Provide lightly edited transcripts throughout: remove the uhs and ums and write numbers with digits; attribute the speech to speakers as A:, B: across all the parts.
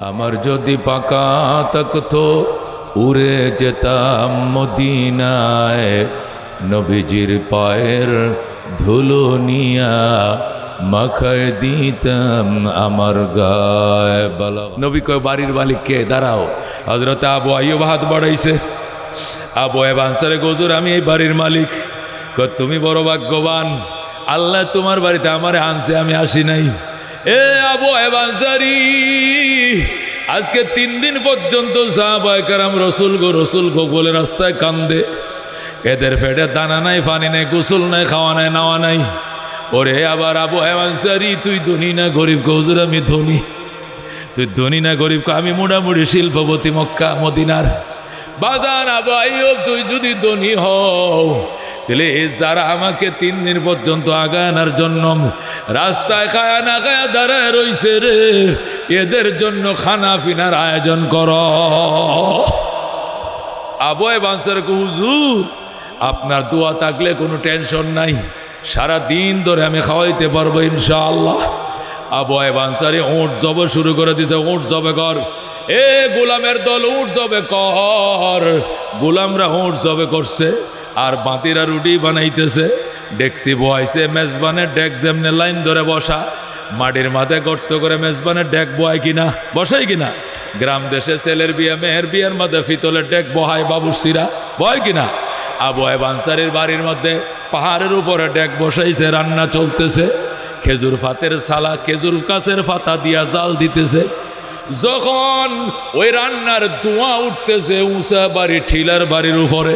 A: আমার যদি পাকা থাকতো উড়ে যেতাম মদিনায়, নবীজির পায়ের ধুলো নিয়া মাখায় দিতাম আমার গায়ে। নবী কয় বাড়ির মালিককে দাঁড়াও। হযরত আবু আইয়ুব হাত বাড়াইছে। আবু আইয়ুব আনসারী হুজুর আমি এই বাড়ির মালিক। কয় তুমি বড় ভাগ্যবান, আল্লাহ তোমার বাড়িতে আমারে আনছে, আমি আসি নাই। এ আবু আইয়ুব আনসারী, আজকে 3 দিন পর্যন্ত সাহাবায়ে কেরাম রসুল গো বলে রাস্তায় কান্দে। এদের পেটে দানা নাই, পানি নাই, গোসল নাই, খাওয়া নাই, নাওয়া নাই। ওরে আবার আবু আইয়ুব আনসারী, তুই ধনী না গরিব? হুজুর আমি ধনী। তুই ধনী না গরিব? আমি মোটামুটি শিল্পপতি মক্কা মদিনার বাজার। আবু আইয়ুব তুই যদি ধনী হও তাহলে যারা আমাকে 3 দিন পর্যন্ত আগানোর জন্য রাস্তায় খায়া না খায়া দাঁড়ায় রইছে রে, এদের জন্য খানা পিনার আয়োজন কর। আবু আইয়ুব আনসারী হুজুর আপনার দোয়া থাকলে কোনো টেনশন নাই, সারা দিন ধরে আমি খাওয়াইতে পারবো ইনশাআল্লাহ। আবু আইয়ুব আনসারী উট জব শুরু করে দিয়েছে। উট জবে কর। এ গোলামের দল উট জবে কর। গোলামরা উট জবে করছে আর বাতিরা রুটি বানাইতেছে। ডেক্সি বয়াইছে, মেজবানের ডেক যেমনে লাইন ধরে বসা, মাটির মাথায় গর্ত করে মেজবানের ডেক বয় কিনা, বসাই কিনা। গ্রাম দেশে ছেলের বিয়ে মেয়ের বিয়ের মধ্যে ফিতলের ডেক বহায় বাবুর্চিরা, বয় কিনা। আবু আইয়ুব আনসারীর বাড়ির মধ্যে পাহাড়ের উপরে ডেক বসাইছে, রান্না চলতেছে। খেজুর ফাতের সালা, খেজুর গাছের পাতা দিয়া জাল দিতেছে। যখন ওই রান্নার ধোঁয়া উঠতেছে উঁচা বাড়ি ঠিলার বাড়ির উপরে,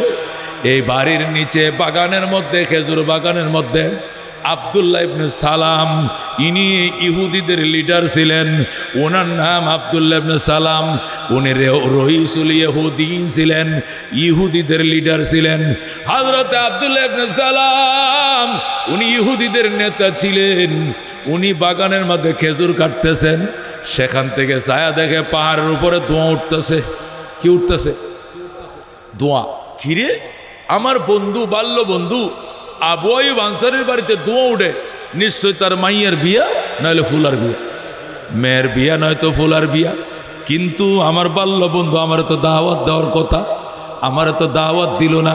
A: এই বাড়ির নিচে বাগানের মধ্যে, খেজুর বাগানের মধ্যে আব্দুল্লাহ ইবনে সালাম, ইনি ইহুদিদের লিডার ছিলেন। ওনার নাম আব্দুল্লাহ ইবনে সালাম। উনি রইসুল ইহুদিন ছিলেন, ইহুদিদের লিডার ছিলেন। হযরত আব্দুল্লাহ ইবনে সালাম উনি ইহুদিদের নেতা ছিলেন। উনি বাগানের মধ্যে খেজুর কাটতেছেন। সেখান থেকে ছায়া দেখে পাহাড়ের উপরে ধোঁয়া উঠতেছে। কি উঠতেছে? ধোঁয়া। কিরে, আমার বন্ধু, বাল্য বন্ধু আবু আইয়ুব আনসারীর বাড়িতে ধোঁয়া উঠে, নিশ্চয় তার মাইয়ের বিয়া নইলে ফুলার বিয়া, মেয়ের বিয়া নয়তো ফুলার বিয়া। কিন্তু আমার বাল্য বন্ধু আমার তো দাওয়াত দেওয়ার কথা, আমার তো দাওয়াত দিল না।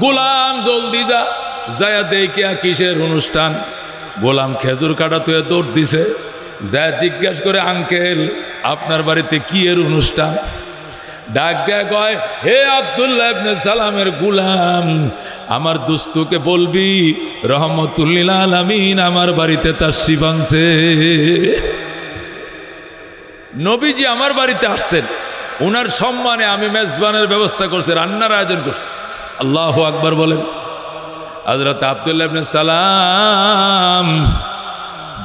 A: গোলাম জলদি যা, যায়া দেখে কিসের অনুষ্ঠান। গোলাম খেজুর কাটা তুই দৌড় দিছে। যা জিজ্ঞাসা করে আঙ্কেল আপনার বাড়িতে কি এর অনুষ্ঠান? ডাক দেয়া কয়, হে আব্দুল্লাহ ইবনে সালামের গোলাম, আমার দোস্তকে বলবি রহমতুল্লিল আলামিন আমার বাড়িতে তাশরীফ আনছে। নবীজি আমার বাড়িতে আসছেন, ওনার সম্মানে আমি মেজবানের ব্যবস্থা করছি, রান্নার আয়োজন করছি। আল্লাহু আকবার বলেন। হযরত আব্দুল্লাহ ইবনে সালাম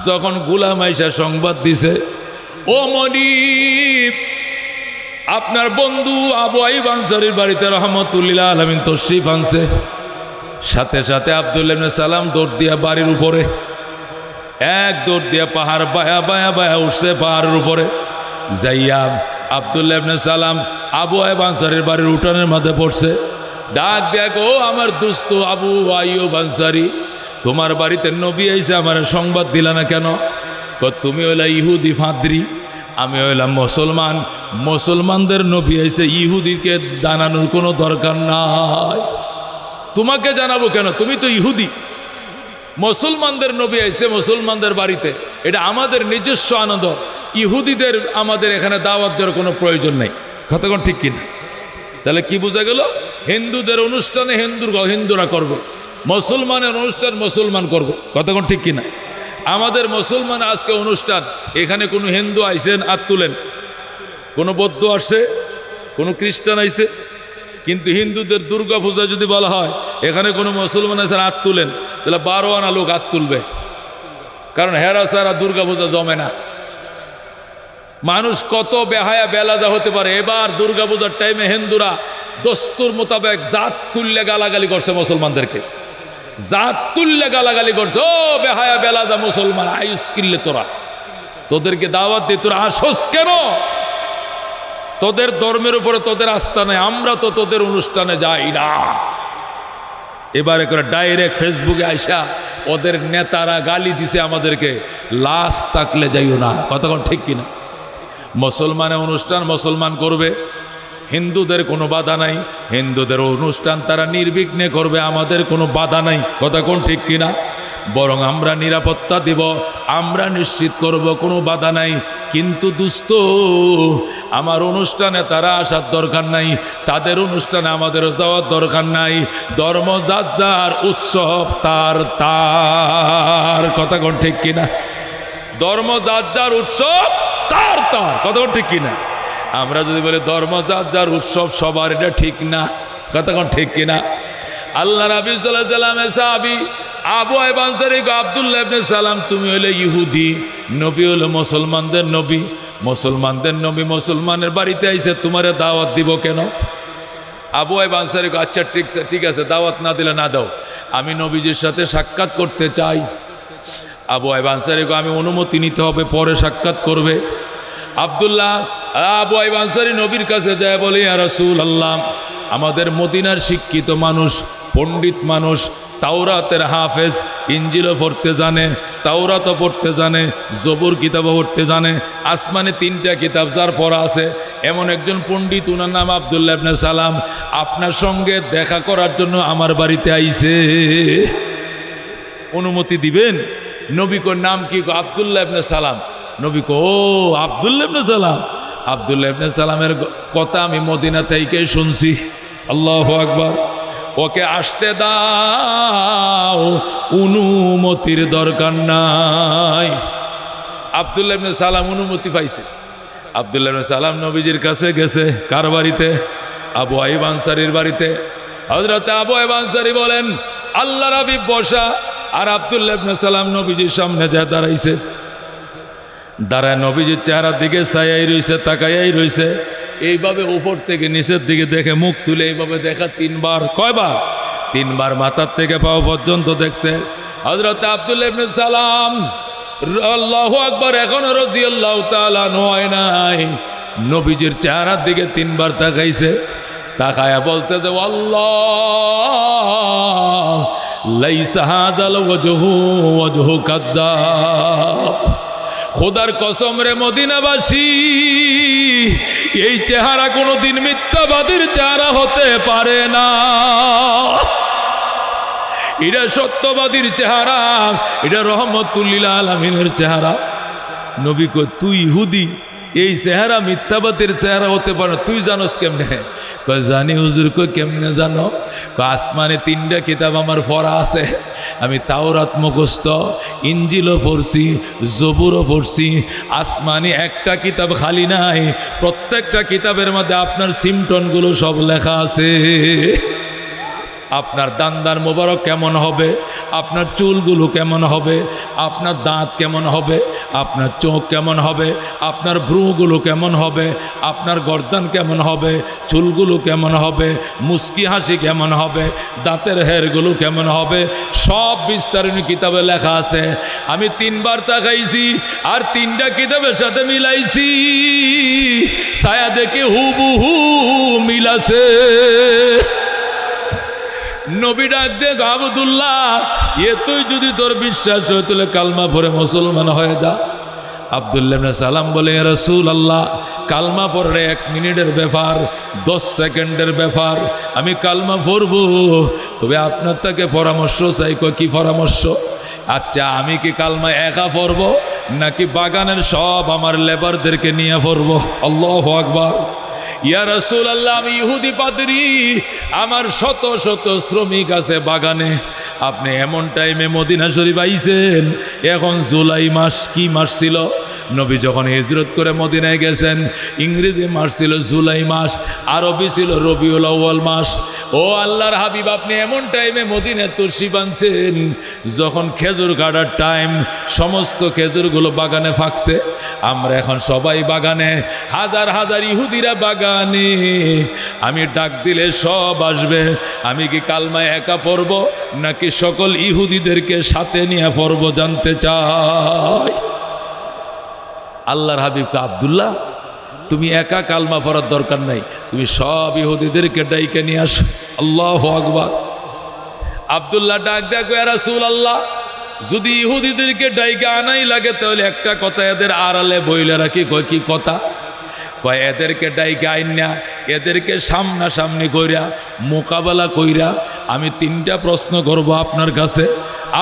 A: যখন গোলাম আইসা সংবাদ দিছে, ও মনিব, আপনার বন্ধু আবু আইয়ুব আনসারীর বাড়িতে রহমতুল্লিল আলামিন তাশরীফ আনছে। সাথে সাথে আব্দুল্লাহ ইবনে সালাম দৌড় দিয়া বাড়ির উপরে, এক দৌড় দিয়া পাহাড় বায়া বায়া বায়া উঠছে পাহাড়ের উপরে। যাইয়া আব্দুল্লাহ ইবনে সালাম আবু আইয়ুব আনসারীর বাড়ির উঠানের মধ্যে পড়ছে। ডাক দেখো, আমার দোস্ত আবু আইয়ুব আনসারী, তোমার বাড়িতে নবী আইছে, আমার সংবাদ দিলা না কেন? তুমি হইলা ইহুদি ফাদ্রি, আমি হইলাম মুসলমান। মুসলমানদের নবী আইছে, ইহুদিকে জানানোর কোনো দরকার নাই। তোমাকে জানাবো কেন? তুমি তো ইহুদি। মুসলমানদের নবী আইছে মুসলমানদের বাড়িতে, এটা আমাদের নিজস্ব আনন্দ। ইহুদিদের আমাদের এখানে দাওয়াত দেওয়ার কোনো প্রয়োজন নেই। কতক্ষণ ঠিক কিনা? তাহলে কি বোঝা গেল? হিন্দুদের অনুষ্ঠানে হিন্দুরা করবে, মুসলমানের অনুষ্ঠান মুসলমান করবে। কতক্ষণ ঠিক কিনা? আমাদের মুসলমান আজকে অনুষ্ঠান, এখানে কোনো হিন্দু আইছেন হাত তুলেন, কোনো বৌদ্ধ আসছে, কোনো খ্রিস্টান আইছে। কিন্তু হিন্দুদের দুর্গা পূজা যদি বলা হয় এখানে কোনো মুসলমান আইসেন হাত তুলেন, তাহলে 12 আনা লোক হাত তুলবে, কারণ হেরা সারা দুর্গা পূজা জমে না। মানুষ কত বেহায়া বেলাজা হতে পারে। এবার দুর্গা পূজার টাইমে হিন্দুরা দস্তুর মোতাবেক জাত তুল্যে গালাগালি করছে মুসলমানদেরকে, জাত তুল্যে গালাগালি করছে। ও বেহায়া বেলাজা মুসলমান, আয়ুষ কিনলে তোরা, তোদেরকে দাওয়াত দিয়ে তোরা আসস কেন? তোদের ধর্মের উপরে তোদের আস্থা নেই, আমরা তো তোদের অনুষ্ঠানে যাই না। এবারে করে ডাইরেক্ট ফেসবুকে আইসা ওদের নেতারা গালি দিছে আমাদেরকে, লাশ থাকলে যাইও না। কতক্ষণ ঠিক কিনা? মুসলমানের অনুষ্ঠান মুসলমান করবে, হিন্দুদের কোনো বাধা নাই, হিন্দুদের অনুষ্ঠান তারা নির্বিঘ্নে করবে, আমাদের কোনো বাধা নাই। কথা কোন ঠিক কিনা? বরং আমরা নিরাপত্তা দিব, আমরা নিশ্চিত করব, কোনো বাধা নাই। কিন্তু দুস্থ, আমার অনুষ্ঠানে তারা আসার দরকার নাই, তাদের অনুষ্ঠানে আমাদেরও যাওয়ার দরকার নাই। ধর্ম যার যার, উৎসব তার তার। কথা কোন ঠিক কিনা? ধর্ম যার যার, উৎসব তার তার। কথা কোন ঠিক কিনা? আমরা যদি বলি ধর্ম যার যার, উৎসব সবার, এটা ঠিক না। কথা কোন ঠিক কিনা? আল্লাহ নবী সাল্লাল্লাহু আলাইহি ওয়াসাল্লামের সাহাবী আবু আইয়ুব আনসারী আব্দুল্লাহ ইবনে সালাম, তুমি হলে ইহুদি, নবী হলো মুসলমানদের নবী, মুসলমানদের নবী মুসলমানের বাড়িতে আইছে, তোমারে দাওয়াত দিব কেন? আবু আইয়ুব আনসারী, আচ্ছা ঠিক আছে, দাওয়াত না দিলে না দাও, আমি নবীজির সাথে সাক্ষাৎ করতে চাই। আবু আইয়ুব আনসারী, আমি অনুমতি নিতে হবে, পরে সাক্ষাৎ করবে। আবু আইয়ুব আনসারী নবীর কাছে যায়, বলে ইয়া রাসূলুল্লাহ, আমাদের মদিনার শিক্ষিত মানুষ, পণ্ডিত মানুষ, তাওরাতের হাফেজ, ইঞ্জিলও পড়তে জানে, তাওরাতও পড়তে জানে, জবুর কিতাবও পড়তে জানে, আসমানে 3টা কিতাব যার পড়া আছে, এমন একজন পণ্ডিত, উনার নাম আব্দুল্লাহ ইবনে সালাম, আপনার সঙ্গে দেখা করার জন্য আমার বাড়িতে আইছে, অনুমতি দিবেন? নবী কো নাম কি? আব্দুল্লাহ ইবনে সালাম। নবী কো, ও আব্দুল্লাহ ইবনে সালাম। আব্দুল্লাহ ইবনে সালামের কথা আমি মদিনা থেকেই শুনছি। আল্লাহু আকবার। ওকে আসতে দাও, অনুমতির দরকার নাই। আব্দুল্লাহ ইবনে সালাম অনুমতি পাইছে। আব্দুল্লাহ ইবনে সালাম নবীজির কাছে গেছে। কার বাড়িতে? আবু আইয়ুব আনসারীর বাড়িতে। হযরত আবু আইয়ুব আনসারী বলেন, আল্লাহর হাবিব বসা, আর আব্দুল্লাহ ইবনে সালাম নবীজির সামনে যা দাঁড়াইছে। দাঁড়ায় নবীজির চেহারার দিকে চাইয়াই রইছে, তাকাইয়াই রইছে। এইভাবে উপর থেকে নিচের দিকে দেখে, মুখ তুলে এইভাবে দেখা 3বার। কয়বার? 3বার মাথার থেকে পাও পর্যন্ত দেখছে। হযরত আব্দুল্লাহ ইবনে সালাম, আল্লাহু আকবার, এখনো রাদিয়াল্লাহু তাআলা হয় নাই, নবীজির চেহারার দিকে 3বার তাকাইছে। তাকায়া বলতেছে, আল্লাহ লাইসা হাযাল ওয়াজহু কাদ্দাব। খোদার কসম রে মদিনাবাসী, এই চেহারা কোনোদিন মিথ্যাবাদীর চেহারা হতে পারে না। এটা সত্যবাদীর চেহারা, এটা রহমতুল লিল আলামিনের চেহারা। নবী কই, তুই ইহুদি, এই চেহারা মিথ্যাবাদীর চেহারা হতে পারে, তুই জানোস কেমনে? কয়, জানি হুজুর। কই, কেমনে জানো? আসমানে 3টা কিতাব আমার পড়া আছে, আমি তাওরাত মুখস্থ, ইঞ্জিলও পড়ছি, জবুরও পড়ছি। আসমানি একটা কিতাব খালি নাই, প্রত্যেকটা কিতাবের মধ্যে আপনার সিমটনগুলো সব লেখা আছে। আপনার দান্দার মোবারক কেমন হবে, আপনার চুলগুলো কেমন হবে, আপনার দাঁত কেমন হবে, আপনার চোখ কেমন হবে, আপনার ভ্রুগুলো কেমন হবে, আপনার গর্দান কেমন হবে, চুলগুলো কেমন হবে, মুস্কি হাসি কেমন হবে, দাঁতের হেরগুলো কেমন হবে, সব বিস্তারিত কিতাবে লেখা আছে। আমি 3বার তাকাইছি, আর 3টা কিতাবের সাথে মিলাইছি, ছায়া দেখে হুবহু মিলাছে। নবী ডাক দে, আব্দুল্লাহ, তুই যদি তোর বিশ্বাস হয় তাহলে কালমা পড়ে মুসলমান হয়ে যা। আব্দুল্লাহ ইবনে সালাম বলে, ইয়া রাসূলুল্লাহ, কালমা পড়ে 1 মিনিটের ব্যাপার, 10 সেকেন্ডের ব্যাপার, আমি কালমা পড়ব, তবে আপনার থেকে পরামর্শ চাই। কি পরামর্শ? আচ্ছা, আমি কি কালমা একা পড়ব, নাকি বাগানের সব আমার লেবারদেরকে নিয়ে পড়ব? আল্লাহু আকবার। ইয়া রাসূলুল্লাহ, আমি ইহুদি পাদ্রী, আমার শত শত শ্রমিক আছে বাগানে। আপনি এমন টাইমে মদিনা শরীফ আইছেন, এখন জুলাই মাস। কি মাস ছিল? নবী যখন হিজরত করে মদিনায় গেছেন, ইংরেজি মাস ছিল জুলাই মাস, আরবি ছিল রবিউল আউয়াল মাস। ও আল্লাহর হাবিব, আপনি এমন টাইমে মদিনায় তশরিফ আনছেন যখন খেজুর কাটার টাইম, সমস্ত খেজুরগুলো বাগানে ফাঁকছে। আমরা এখন সবাই বাগানে, হাজার হাজার ইহুদিরা বাগানে, আমি ডাক দিলে সব আসবে। আমি কি কালমা একা পড়ব, নাকি সকল ইহুদিদেরকে সাথে নিয়ে পড়ব, জানতে চাই। আল্লাহর হাবিবকে, আব্দুল্লাহ, তুমি একা কালমা পড়ার দরকার নাই, তুমি সব ইহুদিদেরকে ডাইকে নিয়ে আসো। আল্লাহু আকবার। আব্দুল্লাহ ডাক দেখো, ইয়া রাসূলুল্লাহ, যদি ইহুদিদেরকে ডাইকে আনাই লাগে তাহলে একটা কথা এদের আড়ালে বইলে রাখি। কয়, কি কথা? কয় এদেরকে ডাইকে আইনা এদেরকে সামনাসামনি কইরা মোকাবেলা কইরা আমি 3টা প্রশ্ন করব আপনার কাছে,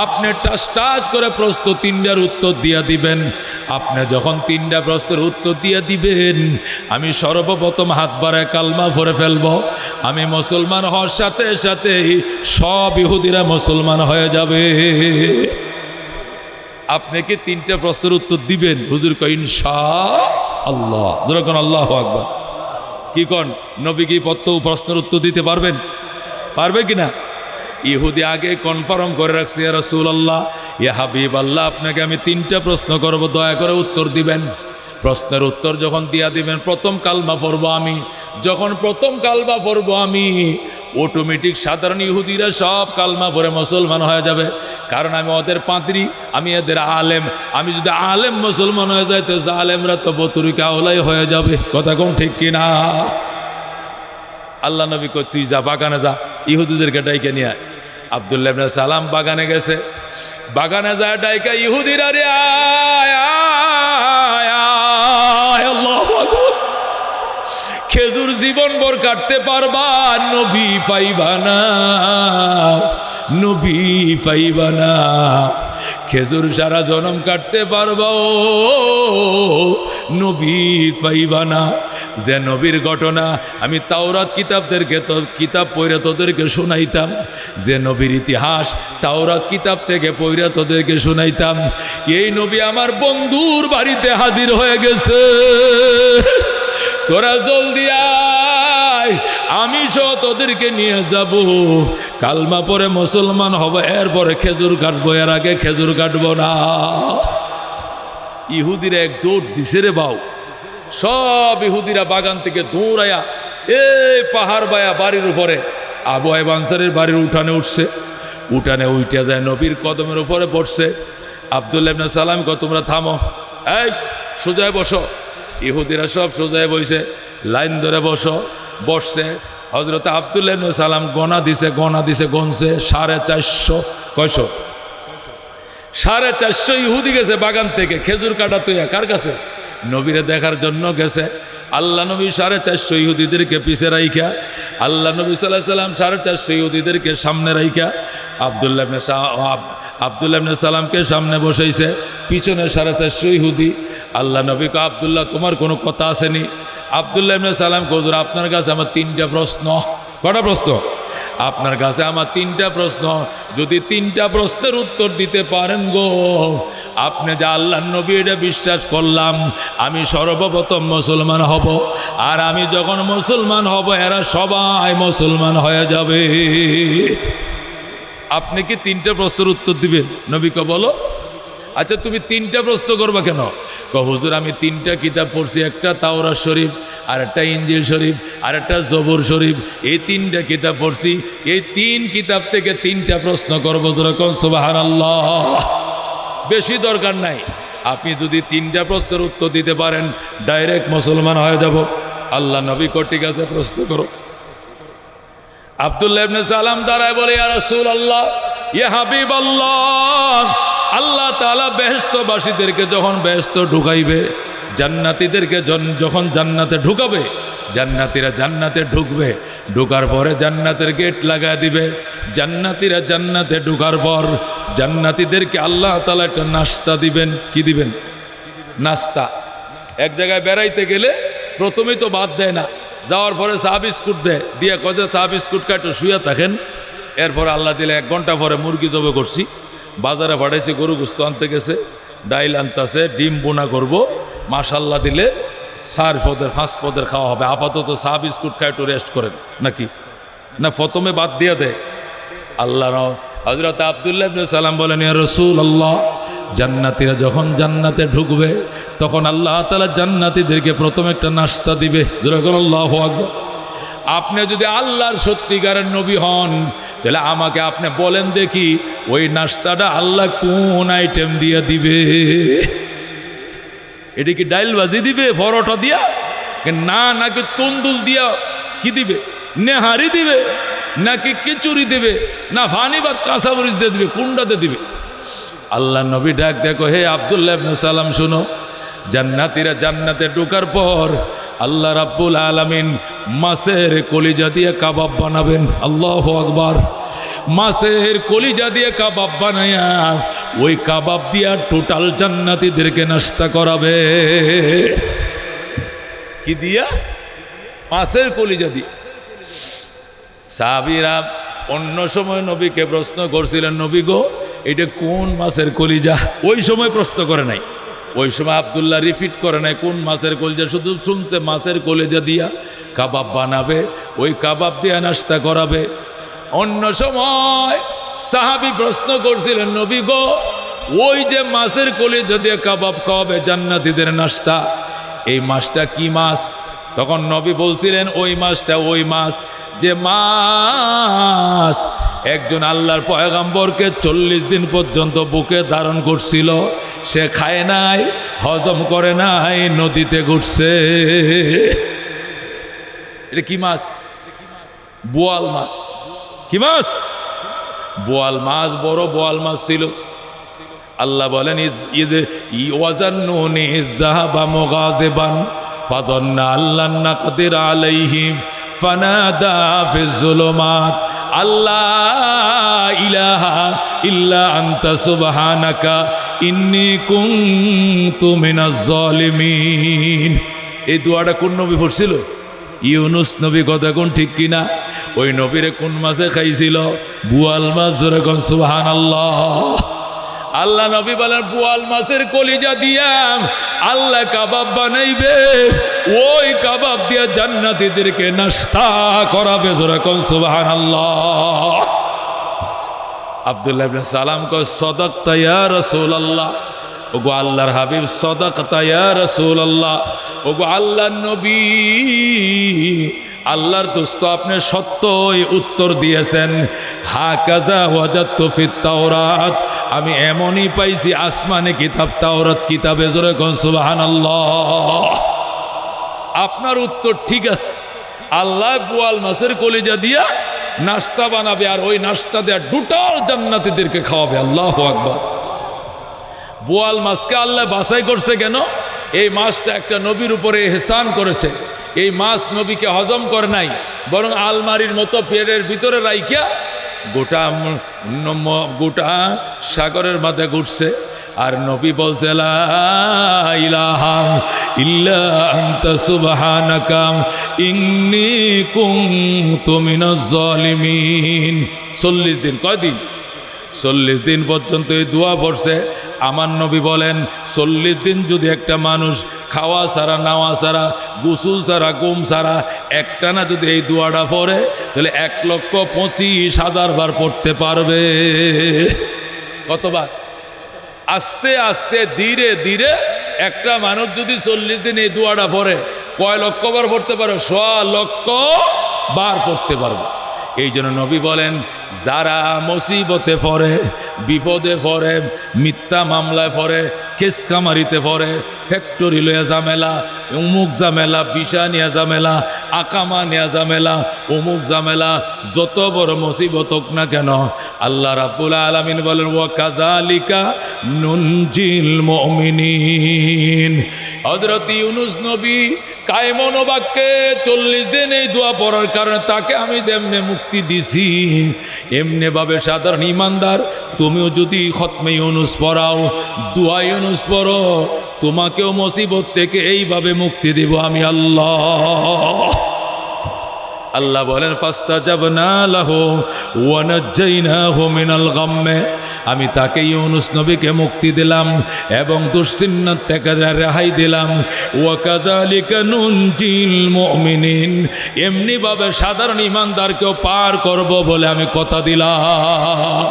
A: আপনি টাস টাস করে প্রশ্ন 3টার উত্তর দিয়া দিবেন। আপনি যখন 3টা প্রশ্নের উত্তর দিয়া দিবেন, আমি সর্বপ্রথম হাত বাড়ায় কালমা পড়ে ফেলব। আমি মুসলমান হওয়ার সাথে সাথে সব ইহুদিরা মুসলমান হয়ে যাবে। আপনি কি 3টা প্রশ্নের উত্তর দিবেন? হুজুর কয় ইনশাআল্লাহ। যেরকম আল্লাহু আকবার। কি কোন নবী কি প্রশ্নের উত্তর দিতে পারবেন? পারবে কিনা? ইহুদি আগে কনফার্ম করে রাখছে, ইয়া রাসূলুল্লাহ, ইয়া হাবিবাল্লাহ, আপনাকে আমি 3টা প্রশ্ন করব, দয়া করে উত্তর দিবেন। প্রশ্নের উত্তর যখন দিয়া দিবেন, প্রথম কালমা পড়ব আমি। যখন প্রথম কালমা পড়ব আমি, অটোমেটিক সাধারণ ইহুদিরা সব কালমা পড়ে মুসলমান হয়ে যাবে। কারণ আমি ওদের পাদ্রী, আমি এদের আলেম। আমি যদি আলেম মুসলমান হয়ে যাই, তো জালেমরা তো বতুরিকা ওলাই হয়ে যাবে। কথা কোন ঠিক কিনা? আল্লাহ নবী কই, তুই যা বাগানে যা, ইহুদিদেরকে ডাইকে নিয়ে আয়। আব্দুল্লাহ ইবনে সালাম বাগানে গেছে। বাগানে যায় ডাইকা ইহুদিরা, রে আয় আয় আয়, আল্লাহু আকবার। খেজুর জীবন ভর কাটতে পারবা, নবী পাইবা না, নবী পাইবা না। খেজুর সারা জনম কাটতে পারবা, নবী পাইবা না। যে নবীর ঘটনা আমি তাওরাত কিতাব পড়ে তোদেরকে শোনাইতাম, যে নবীর ইতিহাস তাওরাত কিতাব থেকে পড়ে তোদেরকে শোনাইতাম, এই নবী আমার বন্ধুর বাড়িতে হাজির হয়ে গেছে। তোরা জলদি আয়, আমি সহ তোদেরকে নিয়ে যাব। কালমা পরে মুসলমান হব, এরপরে খেজুর কাটবো, এর আগে খেজুর কাটবো না। ইহুদিরা এক দৌড় দিছে রে বাউ। সব ইহুদিরা বাগান থেকে দৌড়াইয়া এই পাহাড় বায়া বাড়ির উপরে আবু আইয়ুব আনসারীর বাড়ির উঠানে উঠছে। উঠানে উঠে যায় নবীর কদমের উপরে পড়ছে। আব্দুল্লাহ ইবনে সালাম কয়, তোমরা থামো, এই সোজায় বসো। ইহুদিরা সব সোজায় বইছে, লাইন ধরে বসো। বসছে। হযরত আব্দুল্লাহ ইবনে সালাম গনা দিছে, গনছে 450। কয়শো? 450 ইহুদি গেছে বাগান থেকে খেজুর কাটা তুইয়া। কার কাছে? নবীরে দেখার জন্য গেছে। আল্লাহ নবী 450 ইহুদিদেরকে পিছে রাইখা, আল্লাহ নবী সাল্লাল্লাহু আলাইহি সাল্লাম 450 ইহুদিদেরকে সামনে রাইখা আব্দুল্লাহ ইবনে সালামকে সামনে বসাইছে, পিছনে 450 ইহুদি। আল্লাহ নবী কয়, আব্দুল্লাহ তোমার কোনো কথা আসেনি? আব্দুল্লাহ ইবনে সালাম কয়, হুজুর আপনার কাছে আমার 3টা প্রশ্ন। কটা প্রশ্ন? আপনার কাছে আমার 3টা প্রশ্ন। যদি 3টা প্রশ্নের উত্তর দিতে পারেন গো, আপনি যে আল্লাহর নবী এটা বিশ্বাস করলাম, আমি সর্বপ্রথম মুসলমান হব। আর আমি যখন মুসলমান হব, এরা সবাই মুসলমান হয়ে যাবে। আপনি কি 3টা প্রশ্নের উত্তর দিবেন? নবী কয়, বলো। আচ্ছা তুমি 3টা প্রশ্ন করবা কেন? কয়, হুজুর আমি 3টা কিতাব পড়ছি, একটা তাওরাত শরীফ, আর একটা ইনজিল শরীফ, আর একটা জবুর শরীফ। এই 3টা কিতাব পড়ছি, এই 3 কিতাব থেকে 3টা প্রশ্ন করবো। যেরকম সুবহানাল্লাহ। বেশি দরকার নাই, আপনি যদি 3টা প্রশ্নের উত্তর দিতে পারেন, ডাইরেক্ট মুসলমান হয়ে যাব। আল্লাহ নবী কয়, ঠিক আছে প্রশ্ন করো। আব্দুল্লাহ ইবনে সালাম দাঁড়ায় বলে, ইয়া রাসূলুল্লাহ, ইয়া হাবিবাল্লাহ, আল্লাহ তাআলা বেহেশতবাসীদেরকে যখন বেহেশত ঢুকাইবে, জান্নাতীদেরকে যখন জান্নাতে ঢুকাবে, জান্নাতীরা জান্নাতে ঢুকবে, ঢুকার পরে জান্নাতের গেট লাগায় দিবে। জান্নাতীরা জান্নাতে ঢুকার পর জান্নাতীদেরকে আল্লাহ তাআলা একটা নাস্তা দিবেন। কি দিবেন? নাস্তা। এক জায়গায় বেড়াইতে গেলে প্রথমেই তো ভাত দেয় না, যাওয়ার পরে চা বিস্কুট দেয়, দিয়ে কয় যে চা বিস্কুট কাটো শুয়ে থাকেন। এরপরে আল্লাহ দিলে 1 ঘন্টা পরে মুরগি জবে করছি, বাজারে পাঠাইছি, গরু গোস্ত আনতে গেছে, ডাইল আনতেছে, ডিম বোনা করব, মাশাল্লাহ দিলে 4 পদের 5 পদের খাওয়া হবে। আপাতত চা বিস্কুট খায় একটু রেস্ট করেন নাকি না, প্রথমে বাদ দিয়ে দেয়। আল্লাহ হযরত আব্দুল্লাহ ইবনে সালাম বলেন, ইয়া রাসূলুল্লাহ, জান্নাতীরা যখন জান্নাতে ঢুকবে, তখন আল্লাহ তাআলা জান্নাতীদেরকে প্রথম একটা নাস্তা দিবে। যেরকম আল্লাহু আকবার। আপনি যদি আল্লাহর সত্যিকারের নবী হন, তাহলে আমাকে আপনি বলেন দেখি, ওই নাস্তাটা আল্লাহ কোন আইটেম দিয়ে দিবে? এটা কি ডাইল ভাজি দিবে পরোটা দিয়া, না নাকি তন্দুল দিয়া কি দিবে, নেহারি দিবে, নাকি খিচুড়ি দিবে, না ফানি ভাত কাঁচা মরিচ দিয়ে দিবে? কোনটাতে দিবে? আল্লাহ নবী ডাক দেখো, হে আব্দুল্লাহ ইবনে সালাম শুনো, জান্নাতীরা জান্নাতে ঢোকার পর আল্লাহ রাব্বুল আলামিন মাছের কলিজা দিয়ে কাবাব বানাবেন। আল্লাহু আকবার। মাছের কলিজা দিয়ে কাবাব বানায়া ওই কাবাব দিয়া টোটাল জান্নাতীদেরকে নাস্তা করাবে। কি দিয়া? মাছের কলিজা দিয়ে। সাহাবীরা অন্য সময় নবীকে প্রশ্ন করছিলেন, নবী গো এটা কোন মাছের কলিজা? ওই সময় প্রশ্ন করে নাই, ওই সময় আব্দুল্লাহ রিপিট করে নাই কোন মাছের কলিজা, শুধু শুনছে মাছের কলিজা দিয়া কাবাব বানাবে, ওই কাবাব দিয়া নাস্তা করাবে। অন্য সময় সাহাবী প্রশ্ন করছিলেন, নবী গো ওই যে মাছের কলিজা দিয়ে কাবাব খাওয়াবে জান্নাতীদের নাস্তা, এই মাছটা কি মাছ? তখন নবী বলছিলেন ওই মাছটা ওই মাছ যে মাছ একজন আল্লাহর পয়গম্বরকে 40 দিন পর্যন্ত বুকে ধারণ করছিল, সে খায় নাই, হজম করে নাই, নদীতে ঘুরছে। এটা কি মাছ? বোয়াল মাছ। কি মাছ? বোয়াল মাছ। বড় বোয়াল মাছ ছিল। আল্লাহ বলেন ওয়াজান্নুনি যাহাবা মুগাযিবান ফাযান্না আল্লান নাকদির আলাইহিম ফানাদা ফিজ যুলুমাত আল্লাহ ইলাহা ইল্লা আনতা সুবহানাকা ইন্নী কুনতু মিনাজ জালিমিন। এই দোয়াটা কোন নবী পড়ছিল? ইউনুস নবী। কথা কোন ঠিক কিনা? ওই নবীরে কোন মাছে খাইছিল? বোয়াল মাছ। জোরে কোন সুবহানাল্লাহ। আল্লাহ নবী বলেন বোয়াল মাছের কলিজা দিয়া আল্লাহ কাবাব বানাইবে, ওই কাবাব দিয়া জান্নাতীদেরকে নাস্তা করাবে। জোরে কোন সুবহানাল্লাহ। আব্দুল্লাহ ইবনে সালাম কয় সাদাকতা ইয়া রাসূলুল্লাহ। ওগো আল্লাহর হাবিব, সাদাকতা ইয়া রাসূলুল্লাহ। ওগো আল্লাহর নবী, আল্লাহর দোস্ত, আপনি সত্যই উত্তর দিয়েছেন। হাকাযা ওয়াজাদতু ফিত তাওরাত, আমি এমনই পাইছি আসমানে কিতাব, তাওরাত কিতাবে। জোরে কোন সুবহানাল্লাহ। আপনার উত্তর ঠিক আছে। আল্লাহ বোয়াল মাছের কলিজা দিয়া নাস্তা বানাবে, আর ওই নাস্তা দেয়া টোটাল জান্নাতীদেরকে খাওয়াবে। আল্লাহু আকবার। বোয়াল মাছকে আল্লাহ বাছাই করছে কেন? এই মাছটা একটা নবীর উপরে ইহসান করেছে। এই মাছ নবীকে হজম করে নাই, বরং আলমারির মতো পেটের ভিতরে রাইখা গোটা গোটা সাগরের মাঝে ঘুরছে। আর নবী বলছে লা ইলাহা ইল্লা আনতা সুবহানাকা ইন্নী কুনতু মিনাজ জালিমিন। 40 দিন। কয়দিন? 40 দিন পর্যন্ত এই দোয়া পড়ছে। আমার নবী বলেন 40 দিন যদি একটা মানুষ খাওয়া ছাড়া, নাওয়া ছাড়া, গোসল ছাড়া, ঘুম ছাড়া একটানা যদি এই দোয়াটা পড়ে, তাহলে 1,25,000 বার পড়তে পারবে। কতবার? আস্তে আস্তে ধীরে ধীরে একটা মানুষ যদি 40 দিন এই দোয়াটা পড়ে, কয় লক্ষ বার পড়তে পারবে? 100 লক্ষ বার পড়তে পারবে। এই জন্য নবী বলেন যারা মুসিবতে পড়ে, বিপদে পড়ে, মিথ্যা মামলায় পড়ে, কেসকামারিতে পড়ে, ফ্যাক্টরি লইয়া ঝামেলা, অমুক ঝামেলা, বিষা নিয়ে ঝামেলা, আকামা নিয়ে ঝামেলা, অমুক ঝামেলা, যত বড় মুসিবত হোক না কেন, আল্লাহ রাব্বুল আলামিন বলেন ওয়া কাযালিকা নুনজিল মুমিনিন। হযরত ইউনুস নবী কায়মন বাক্যে 40 দিন এই দোয়া পড়ার কারণে তাকে আমি যেমনে মুক্তি দিছি, এমনি ভাবে সাধারণ ইমানদার তুমিও যদি খতমে ইউনুস পড়াও, দোয়া ইউনুস পড়ো, তোমাকেও মুসিবত থেকে এইভাবে মুক্তি দিব আমি আল্লাহ। আল্লাহ বলেন ফাস্তাজাবনা লাহু ওয়া নাজ্জাইনাহু মিনাল গাম্মে, আমি তাকে ইউনুস নবীকে মুক্তি দিলাম এবং দুশ্চিন্তা থেকে রেহাই দিলাম। ওয়া কাযালিকা নুনজিল মুমিনিন, এমনি ভাবে সাধারণ ইমানদারকেও পার করব বলে আমি কথা দিলাম।